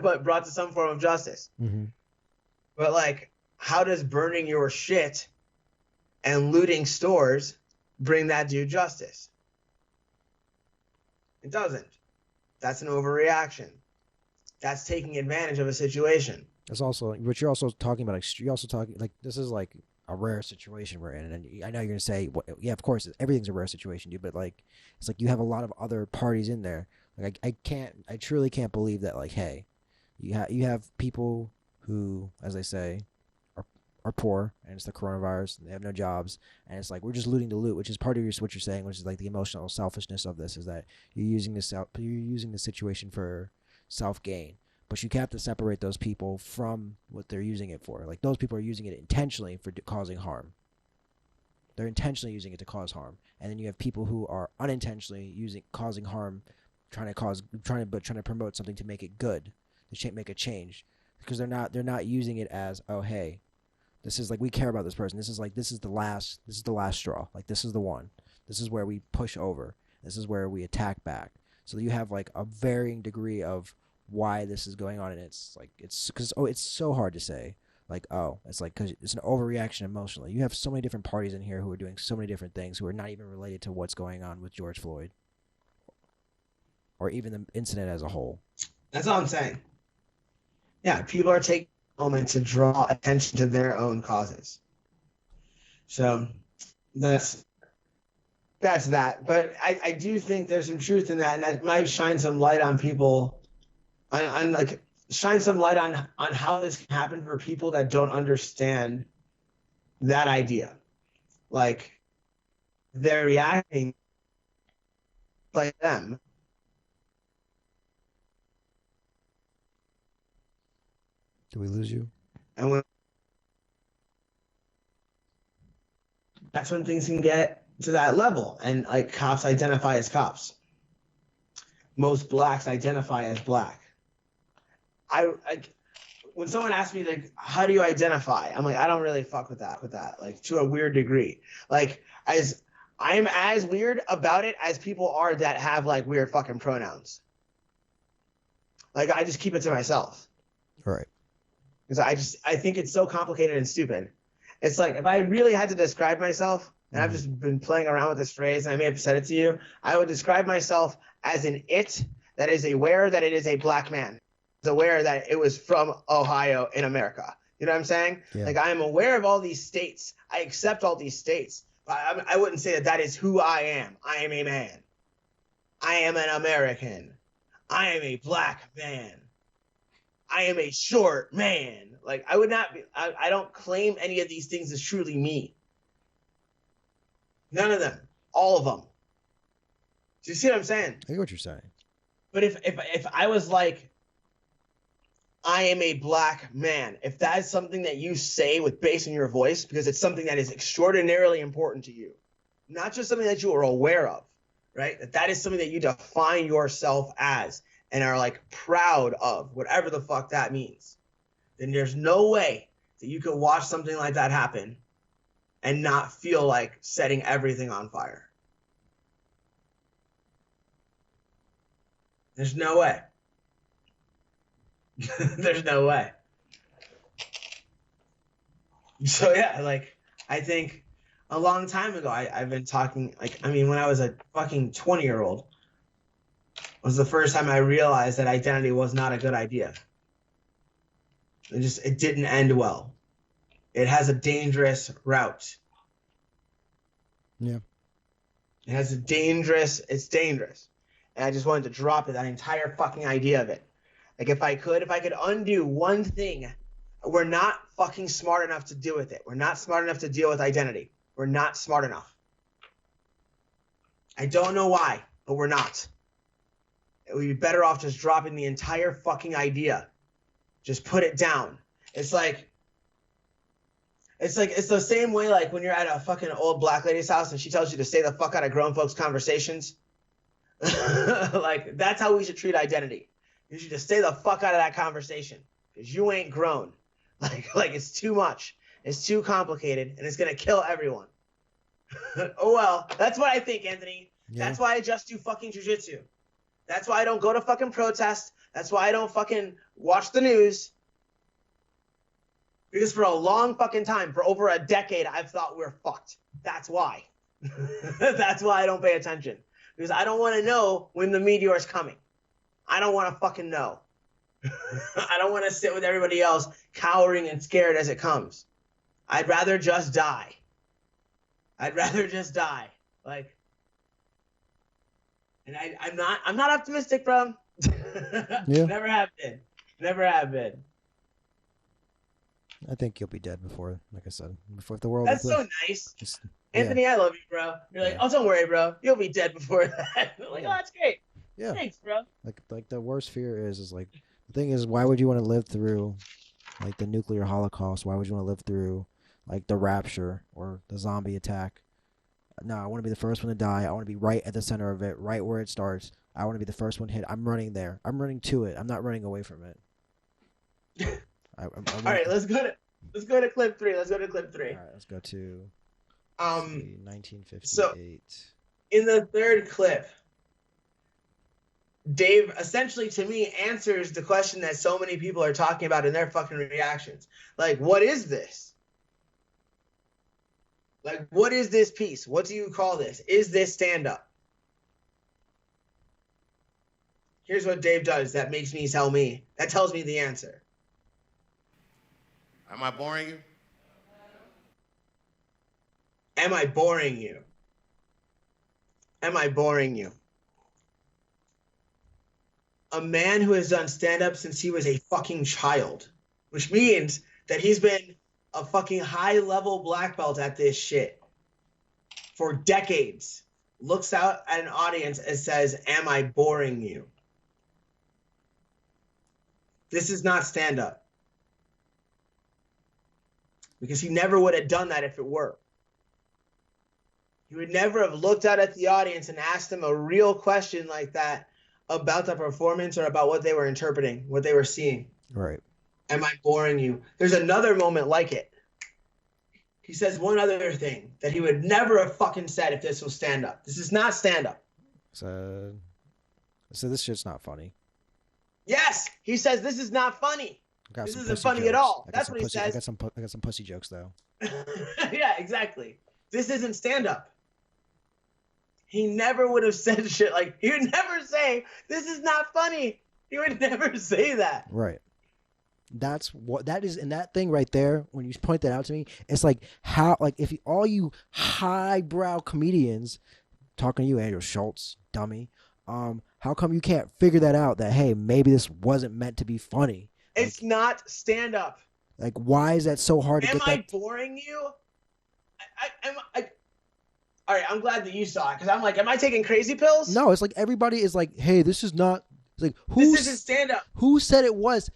but brought to some form of justice. Mm-hmm. But like, how does burning your shit and looting stores bring that dude justice? It doesn't. That's an overreaction. That's taking advantage of a situation. It's also, but you're also talking about, you're also talking, like, this is like a rare situation we're in. And I know you're going to say, well, yeah, of course, everything's a rare situation, dude, but like, it's like you have a lot of other parties in there. Like, I truly can't believe that, like, hey, you have people who, as I say, are poor, and it's the coronavirus, and they have no jobs, and it's like we're just looting to loot, which is part of what you're saying, which is like the emotional selfishness of this, is that you're using the situation for self gain, but you have to separate those people from what they're using it for. Like, those people are using it intentionally for causing harm. They're intentionally using it to cause harm, and then you have people who are unintentionally causing harm, trying to promote something to make it good, to make a change, because they're not using it as, oh, hey, this is like, we care about this person. This is the last straw. Like, this is the one. This is where we push over. This is where we attack back. So you have like a varying degree of why this is going on, and it's so hard to say. Like, oh, it's like, because it's an overreaction emotionally. You have so many different parties in here who are doing so many different things who are not even related to what's going on with George Floyd, or even the incident as a whole. That's all I'm saying. Yeah, people are taking a moment to draw attention to their own causes. So that's that. But I do think there's some truth in that, and that might shine some light on people, shine some light on how this can happen for people that don't understand that idea. Like, they're reacting like them. Did we lose you? And that's when things can get to that level, and like, cops identify as cops. Most blacks identify as black. When someone asks me, like, how do you identify? I'm like, I don't really fuck with that, like, to a weird degree. Like, I'm as weird about it as people are that have like weird fucking pronouns. Like, I just keep it to myself. All right. Because I think it's so complicated and stupid. It's like, if I really had to describe myself, and I've just been playing around with this phrase, and I may have said it to you, I would describe myself as an it that is aware that it is a black man. It's aware that it was from Ohio in America. You know what I'm saying? Yeah. Like, I am aware of all these states. I accept all these states. But I wouldn't say that is who I am. I am a man. I am an American. I am a black man. I am a short man. Like, I would not be, I don't claim any of these things as truly me. None of them. All of them. Do you see what I'm saying? I get what you're saying. But if I was like, I am a black man, if that is something that you say with bass in your voice, because it's something that is extraordinarily important to you, not just something that you are aware of, right? That is something that you define yourself as and are like proud of, whatever the fuck that means, then there's no way that you could watch something like that happen and not feel like setting everything on fire. There's no way. There's no way. So yeah, like, I think a long time ago, I've been talking, like, I mean, when I was a fucking 20-year-old, was the first time I realized that identity was not a good idea. It didn't end well. It has a dangerous route. Yeah. It's dangerous. And I just wanted to drop it, that entire fucking idea of it. Like, if I could undo one thing, we're not fucking smart enough to deal with it. We're not smart enough to deal with identity. We're not smart enough. I don't know why, but we're not. We'd be better off just dropping the entire fucking idea. Just put it down. It's the same way, like, when you're at a fucking old black lady's house and she tells you to stay the fuck out of grown folks' conversations. Like, that's how we should treat identity. You should just stay the fuck out of that conversation because you ain't grown. Like it's too much. It's too complicated and it's gonna kill everyone. Oh well, that's what I think, Anthony. Yeah. That's why I just do fucking jujitsu. That's why I don't go to fucking protests. That's why I don't fucking watch the news. Because for a long fucking time, for over a decade, I've thought we're fucked. That's why. That's why I don't pay attention. Because I don't want to know when the meteor is coming. I don't want to fucking know. I don't want to sit with everybody else cowering and scared as it comes. I'd rather just die. I'd rather just die. Like, and I'm not optimistic, bro. Yeah. Never have been. Never have been. I think you'll be dead before, like I said, before the world. That's so nice. Just, Anthony, I love you, bro. You're like, Yeah. oh, don't worry, bro. You'll be dead before that. I'm like, oh, that's great. yeah. Thanks, bro. Like the worst fear is like the thing is, why would you want to live through like the nuclear holocaust? Why would you want to live through like the rapture or the zombie attack? No, I want to be the first one to die. I want to be right at the center of it, right where it starts. I want to be the first one hit. I'm running there. I'm running to it. I'm not running away from it. All right, let's go to clip 3. Let's go to clip 3. All right, let's go to 1958. So in the third clip, Dave essentially to me answers the question that so many people are talking about in their fucking reactions. Like, what is this? Like, what is this piece? What do you call this? Is this stand-up? Here's what Dave does that makes me tell me. That tells me the answer. Am I boring you? Am I boring you? Am I boring you? A man who has done stand-up since he was a fucking child, which means that he's been a fucking high-level black belt at this shit for decades, looks out at an audience and says, am I boring you? This is not stand-up. Because he never would have done that if it were. He would never have looked out at the audience and asked them a real question like that about the performance or about what they were interpreting, what they were seeing. Right. Am I boring you? There's another moment like it. He says one other thing that he would never have fucking said if this was stand-up. This is not stand-up. So this shit's not funny. Yes, he says this is not funny. This isn't funny at all. That's what he says. I got some pussy jokes though. Yeah, exactly. This isn't stand-up. He never would have said shit like, he would never say, this is not funny. He would never say that. Right. That's what that is, and that thing right there. When you point that out to me, it's like how, like if you, all you highbrow comedians talking to you, Andrew Schultz, dummy. How come you can't figure that out? That hey, maybe this wasn't meant to be funny. It's not stand up. Like, why is that so hard to Am get I that? boring you? All right, I'm glad that you saw it because I'm like, am I taking crazy pills? No, it's like everybody is like, hey, this is not. It's like This isn't stand up. who said it was?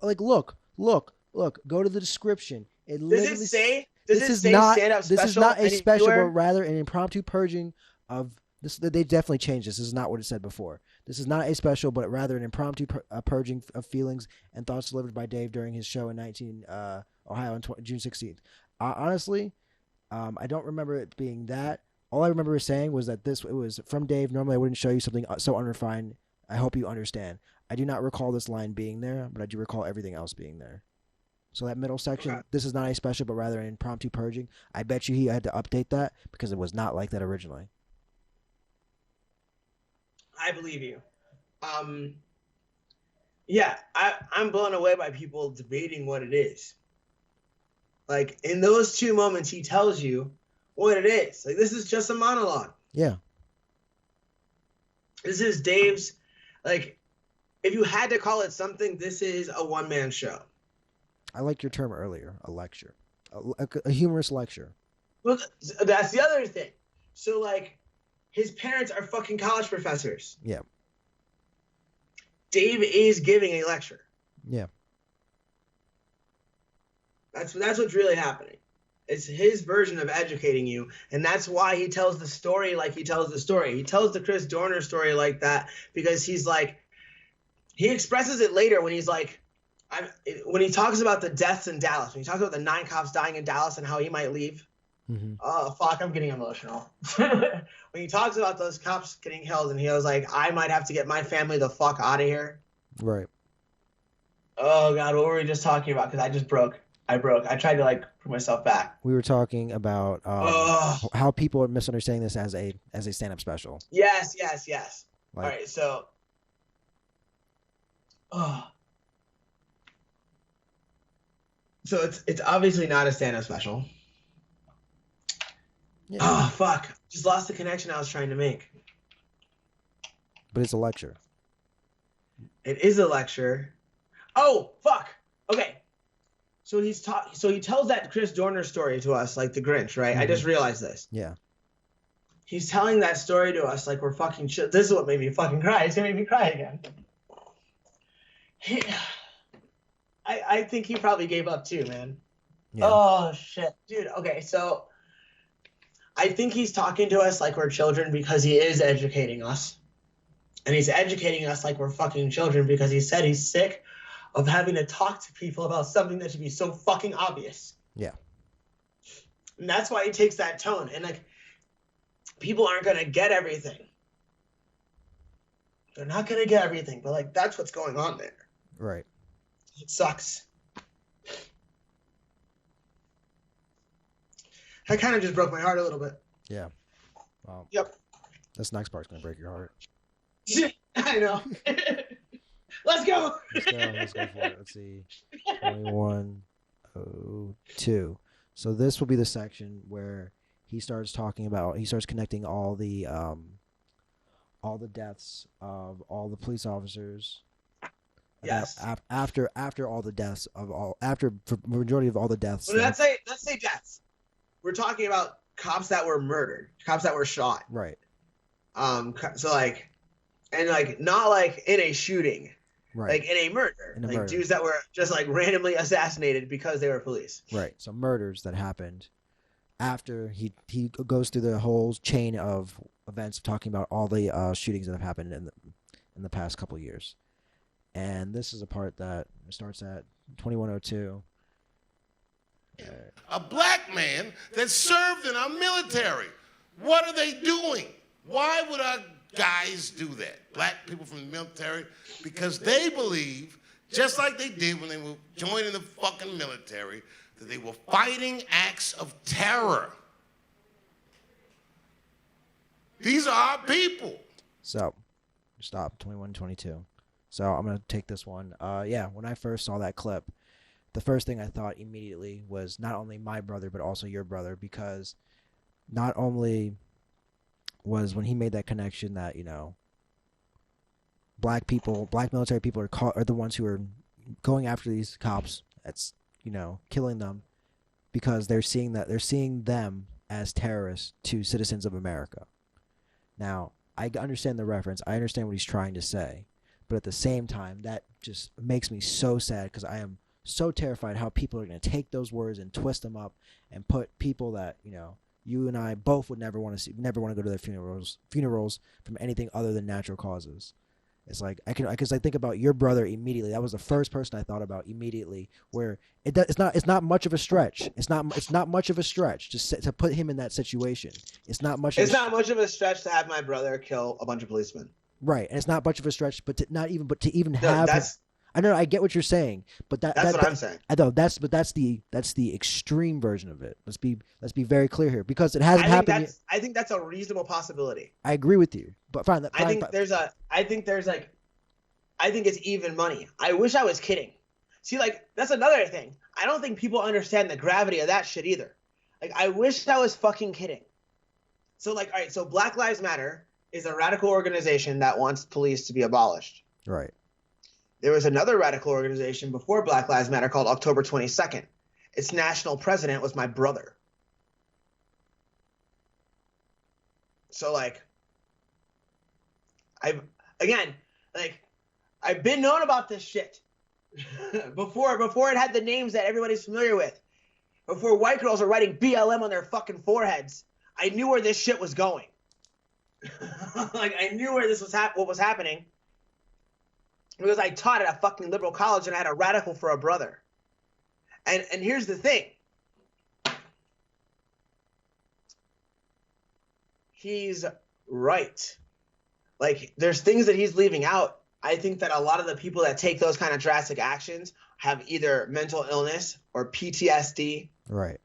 Like, look. Go to the description. It Does literally it say? this is not stand-up this is special not a special, but anywhere? rather an impromptu purging of this. They definitely changed this. This is not what it said before. This is not a special, but rather an impromptu purging of feelings and thoughts delivered by Dave during his show in Ohio on June 16th. Honestly, I don't remember it being that. All I remember saying was that it was from Dave. Normally, I wouldn't show you something so unrefined. I hope you understand. I do not recall this line being there, but I do recall everything else being there. So that middle section, Okay. This is not a special, but rather an impromptu purging. I bet you he had to update that because it was not like that originally. I believe you. Yeah, I'm blown away by people debating what it is. Like, in those two moments, he tells you what it is. Like, this is just a monologue. Yeah. This is Dave's, like, if you had to call it something, this is a one-man show. I liked your term earlier, a lecture. A humorous lecture. Well, that's the other thing. So, like, his parents are fucking college professors. Yeah. Dave is giving a lecture. Yeah. That's what's really happening. It's his version of educating you, and that's why he tells the story like he tells the story. He tells the Chris Dorner story like that because he's like, he expresses it later when he's like, when he talks about the deaths in Dallas, when he talks about the 9 cops dying in Dallas and how he might leave. Mm-hmm. Oh, fuck, I'm getting emotional. When he talks about those cops getting killed and he was like, I might have to get my family the fuck out of here. Right. Oh, God, what were we just talking about? Because I just broke. I tried to, like, put myself back. We were talking about how people are misunderstanding this as a stand-up special. Yes. Like, All right, so... So it's obviously not a stand-up special. yeah, Oh, fuck. Just lost the connection I was trying to make. but it's a lecture. It is a lecture. Oh, fuck. Okay. So he tells that Chris Dorner story to us like the Grinch, right? I just realized this. Yeah. He's telling that story to us like we're fucking shit. This is what made me fucking cry. It's gonna make me cry again. I think he probably gave up too, man. Yeah. Oh, shit. Dude, okay, so I think he's talking to us like we're children because he is educating us. And he's educating us like we're fucking children because he said he's sick of having to talk to people about something that should be so fucking obvious. Yeah. And that's why he takes that tone. And, like, people aren't going to get everything. They're not going to get everything. But, like, that's what's going on there. Right. It sucks. I kind of just broke my heart a little bit. Yeah. Well, yep. This next part's going to break your heart. I know. Let's go. Let's go for it. Let's see. 2102. So this will be the section where he starts connecting all the deaths of all the police officers. Yes. After all the deaths after the majority of all the deaths. Well, let's say deaths. We're talking about cops that were murdered, cops that were shot. Right. So like, and like not like in a shooting. Right. Like in a murder. Dudes that were just like randomly assassinated because they were police. Right. So murders that happened after he goes through the whole chain of events talking about all the shootings that have happened in the past couple of years. And this is a part that starts at 2102. A black man that served in our military. What are they doing? Why would our guys do that? Black people from the military? Because they believe, just like they did when they were joining the fucking military, that they were fighting acts of terror. These are our people. So, stop, 2122. So I'm going to take this one. When I first saw that clip, the first thing I thought immediately was not only my brother, but also your brother, because not only was when he made that connection that, you know, black military people are the ones who are going after these cops, that's, you know, killing them because they're seeing them as terrorists to citizens of America. Now, I understand the reference. I understand what he's trying to say. But at the same time, that just makes me so sad because I am so terrified how people are going to take those words and twist them up and put people that, you know, you and I both would never want to see, never want to go to their funerals from anything other than natural causes. It's like because I think about your brother immediately. That was the first person I thought about immediately. Where it's not much of a stretch. It's not much of a stretch to put him in that situation. It's not much. It's not much of a stretch to have my brother kill a bunch of policemen. Right, and it's not much of a stretch, but to even have. I know, I get what you're saying, but that's what I'm saying. I know that's the extreme version of it. Let's be very clear here because it hasn't happened yet. I think that's a reasonable possibility. I agree with you, but fine. I think it's even money. I wish I was kidding. See, like that's another thing. I don't think people understand the gravity of that shit either. Like I wish I was fucking kidding. So like, all right, so Black Lives Matter is a radical organization that wants police to be abolished. Right. There was another radical organization before Black Lives Matter called October 22nd. Its national president was my brother. So like, I've been known about this shit before it had the names that everybody's familiar with. before white girls were writing BLM on their fucking foreheads, I knew where this shit was going. Like, I knew where this was what was happening, because I taught at a fucking liberal college and I had a radical for a brother. And here's the thing. He's right. Like, there's things that he's leaving out. I think that a lot of the people that take those kind of drastic actions have either mental illness or PTSD. Right.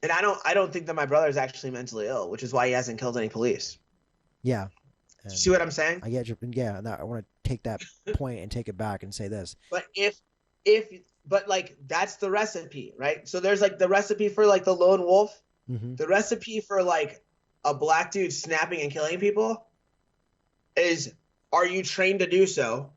And I don't think that my brother is actually mentally ill, which is why he hasn't killed any police. Yeah. See what I'm saying? I get you. Yeah. And I want to take that point and take it back and say this. But but like, that's the recipe, right? So there's like the recipe for like the lone wolf. Mm-hmm. The recipe for like a black dude snapping and killing people is, are you trained to do so?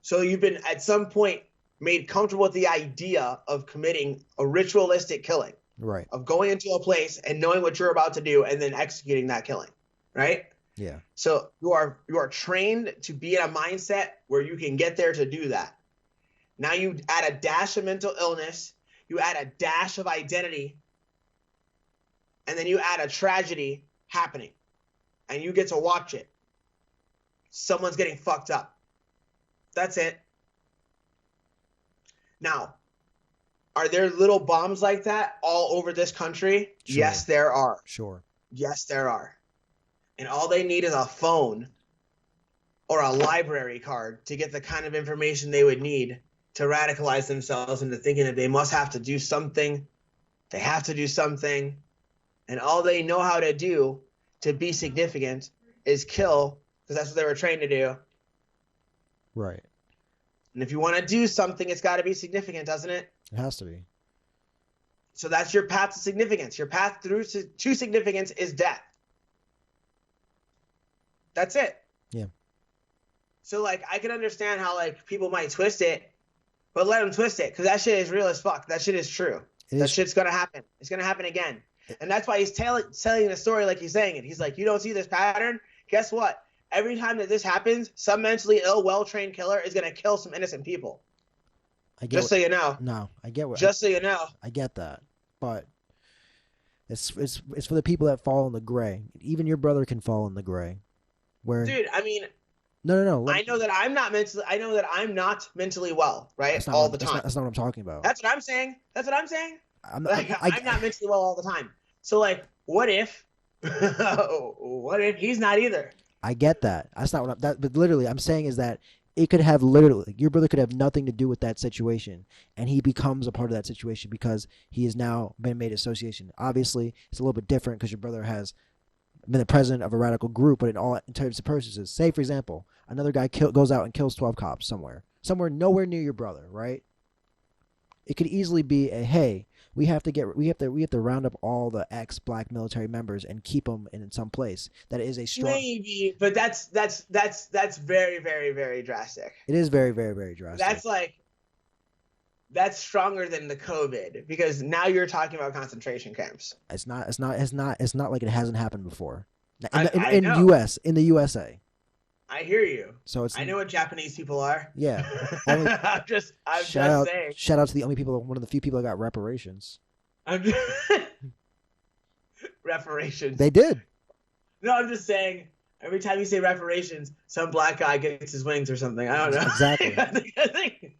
So you've been at some point made comfortable with the idea of committing a ritualistic killing, right? Of going into a place and knowing what you're about to do and then executing that killing, right? Yeah. So you are trained to be in a mindset where you can get there to do that. Now you add a dash of mental illness, you add a dash of identity, and then you add a tragedy happening, and you get to watch it. Someone's getting fucked up. That's it. Now, are there little bombs like that all over this country? Sure. Yes, there are. Sure. Yes, there are. And all they need is a phone or a library card to get the kind of information they would need to radicalize themselves into thinking that they must have to do something. They have to do something. And all they know how to do to be significant is kill, because that's what they were trained to do. Right. And if you want to do something, it's got to be significant, doesn't it? It has to be. So that's your path to significance. Your path through to significance is death. That's it. Yeah. So, like, I can understand how, like, people might twist it, but let them twist it, because that shit is real as fuck. That shit is true. That shit's going to happen. It's going to happen again. And that's why he's telling the story like he's saying it. He's like, you don't see this pattern? Guess what? Every time that this happens, some mentally ill, well-trained killer is going to kill some innocent people. So you know. No, I get what. So you know. I get that, but it's for the people that fall in the gray. Even your brother can fall in the gray. Where? Dude, I mean. No. I know that I'm not mentally well, right? All the time. That's not what I'm talking about. That's what I'm saying. I'm not mentally well all the time. So, like, what if he's not either? I get that. That's not what but literally I'm saying is that it could have literally, your brother could have nothing to do with that situation, and he becomes a part of that situation because he has now been made association. Obviously, it's a little bit different because your brother has been the president of a radical group, but in all intents and purposes, say for example, another guy goes out and kills 12 cops somewhere nowhere near your brother, right? It could easily be a, hey, we have to round up all the ex-black military members and keep them in some place that is a strong. Maybe, but that's very, very, very drastic. It is very, very, very drastic. That's stronger than the COVID, because now you're talking about concentration camps. It's not like it hasn't happened before. In know. In the USA. I hear you. So I know what Japanese people are. Yeah. I'm just saying. Shout out to the only people, one of the few people that got reparations. Reparations. They did. No, I'm just saying. Every time you say reparations, some black guy gets his wings or something. I don't know. Exactly. I think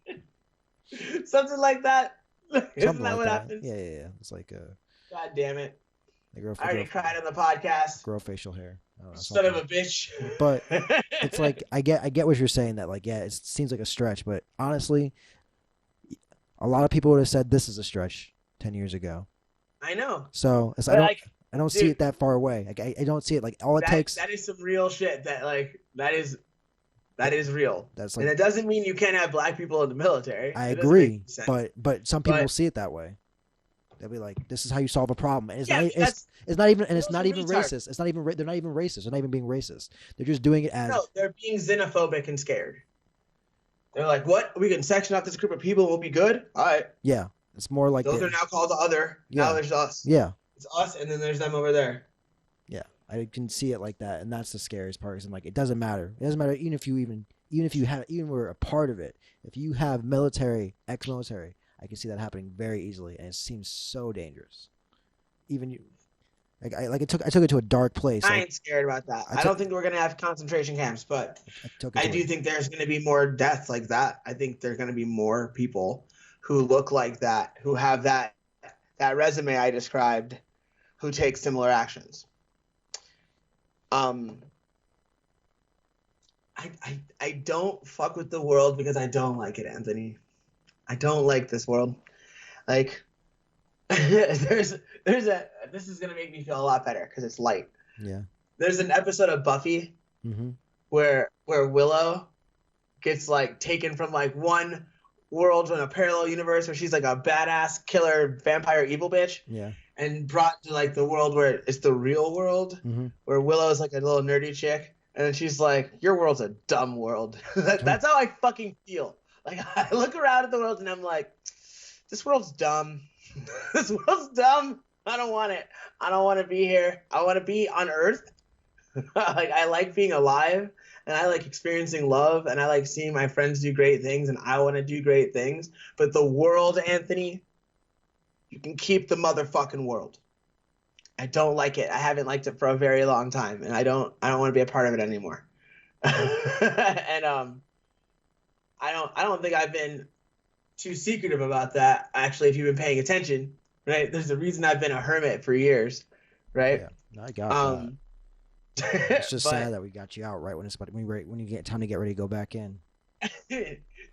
something like that. Isn't that what happens? Yeah. It's like God damn it. I already cried on the podcast. Grow facial hair. I don't know, Son of a bitch. But it's like I get what you're saying, that like, yeah, it seems like a stretch, but honestly, a lot of people would have said this is a stretch 10 years ago. I know. So I don't see it that far away. Like I don't see it like all it takes. That is some real shit. That is real. That's like, and it doesn't mean you can't have black people in the military. I agree, but some people see it that way. They'll be like, "This is how you solve a problem," and it's not even racist. It's not even they're not even racist. They're not even being racist. They're just doing it as they're being xenophobic and scared. They're like, "What? We can section out this group of people and we'll be good." All right. Yeah, it's more like those are now called the other. Yeah. Now there's us. Yeah. It's us, and then there's them over there. Yeah, I can see it like that, and that's the scariest part. Is I'm like, it doesn't matter. It doesn't matter even if you were a part of it. If you have ex-military, I can see that happening very easily, and it seems so dangerous. Even you, I took it to a dark place. I Like ain't scared about that. I I took don't think we're gonna have concentration camps, but I took it I to a do think there's gonna be more deaths like that. I think there's gonna be more people who look like that, who have that resume I described, who take similar actions. Um, I don't fuck with the world because I don't like it, Anthony. I don't like this world. Like there's a this is gonna make me feel a lot better because it's light. yeah. There's an episode of Buffy Mm-hmm. where Willow gets like taken from like one world to a parallel universe where she's like a badass killer vampire evil bitch Yeah. and brought to like the world where it's the real world Mm-hmm. where Willow's like a little nerdy chick and then she's like your world's a dumb world. That's how I fucking feel. Like I look around at the world and I'm like this world's dumb. This world's dumb. I don't want it. I don't want to be here. I want to be on Earth. Like I like being alive and I like experiencing love and I like seeing my friends do great things and I want to do great things. But the world, Anthony, you can keep the motherfucking world. I don't like it. I haven't liked it for a very long time and I don't want to be a part of it anymore. And I don't think I've been too secretive about that. Actually, if you've been paying attention, right? There's a reason I've been a hermit for years, right? Yeah. No, I got that. It's just but sad that we got you out right when it's when you get time to get ready to go back in.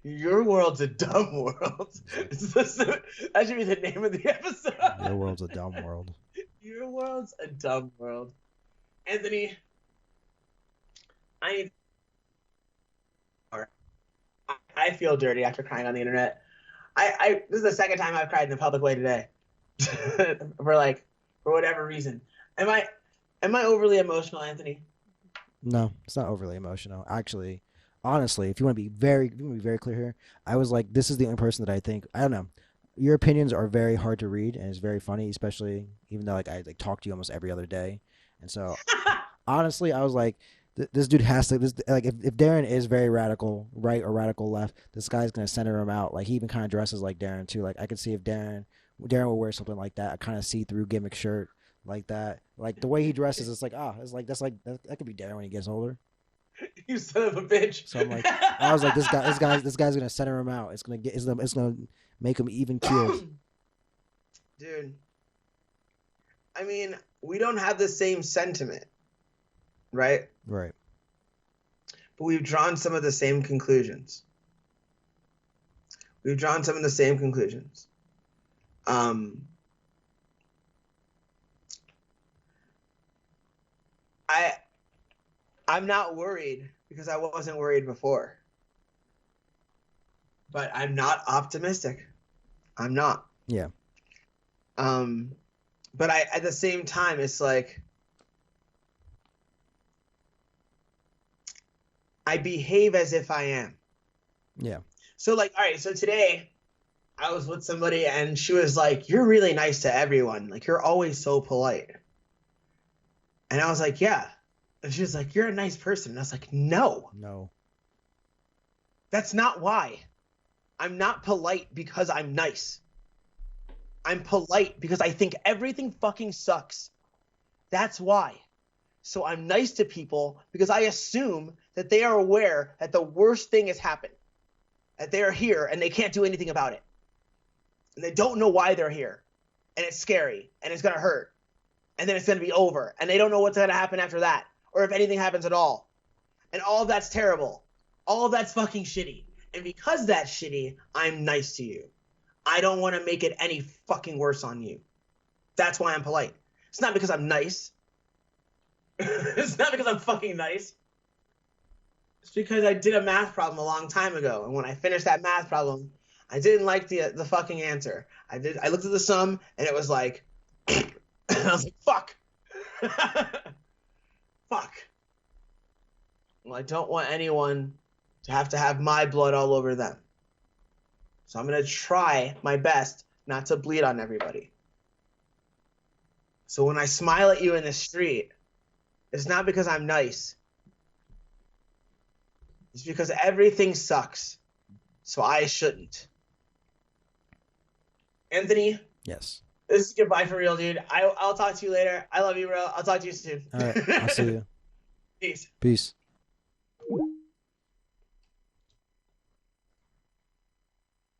your world's a dumb world. That should be the name of the episode. Your world's a dumb world. Your world's a dumb world. Anthony, I feel dirty after crying on the internet. This is the second time I've cried in a public way today. For whatever reason. Am I overly emotional, Anthony? No, it's not overly emotional. Actually, honestly, if you want to be very clear here, I was like, this is the only person that I think, I don't know. Your opinions are very hard to read and it's very funny, especially even though like I like talk to you almost every other day. And so honestly, I was like, this dude has to like if Darren is very radical right or radical left, this guy's gonna center him out. Like he even kind of dresses like Darren too. Like I could see if Darren will wear something like that, a kind of see through gimmick shirt like that. Like the way he dresses, it's like that could be Darren when he gets older. You son of a bitch. So I'm like, I was like, this guy's gonna center him out. It's gonna make him even keeled. Dude, I mean, we don't have the same sentiment, right? Right. But we've drawn some of the same conclusions. I'm not worried because I wasn't worried before. But I'm not optimistic. I'm not. Yeah. But at the same time, it's like I behave as if I am. Yeah. So like, all right, so today I was with somebody and she was like, "You're really nice to everyone. Like you're always so polite." And I was like, "Yeah." And she was like, "You're a nice person." And I was like, "No. No. That's not why. I'm not polite because I'm nice. I'm polite because I think everything fucking sucks. That's why. So I'm nice to people because I assume that they are aware that the worst thing has happened. That they are here and they can't do anything about it. And they don't know why they're here. And it's scary and it's going to hurt. And then it's going to be over. And they don't know what's going to happen after that. Or if anything happens at all. And all of that's terrible. All of that's fucking shitty. And because that's shitty, I'm nice to you. I don't want to make it any fucking worse on you. That's why I'm polite. It's not because I'm nice. It's not because I'm fucking nice. It's because I did a math problem a long time ago. And when I finished that math problem, I didn't like the fucking answer. I looked at the sum and it was like, and I was like, fuck. Fuck. Well, I don't want anyone to have my blood all over them. So I'm going to try my best not to bleed on everybody. So when I smile at you in the street, it's not because I'm nice. It's because everything sucks. So I shouldn't. Anthony, Yes. this is goodbye for real, dude. I'll talk to you later. I love you, bro. I'll talk to you soon. All right. I'll see you. Peace. Peace.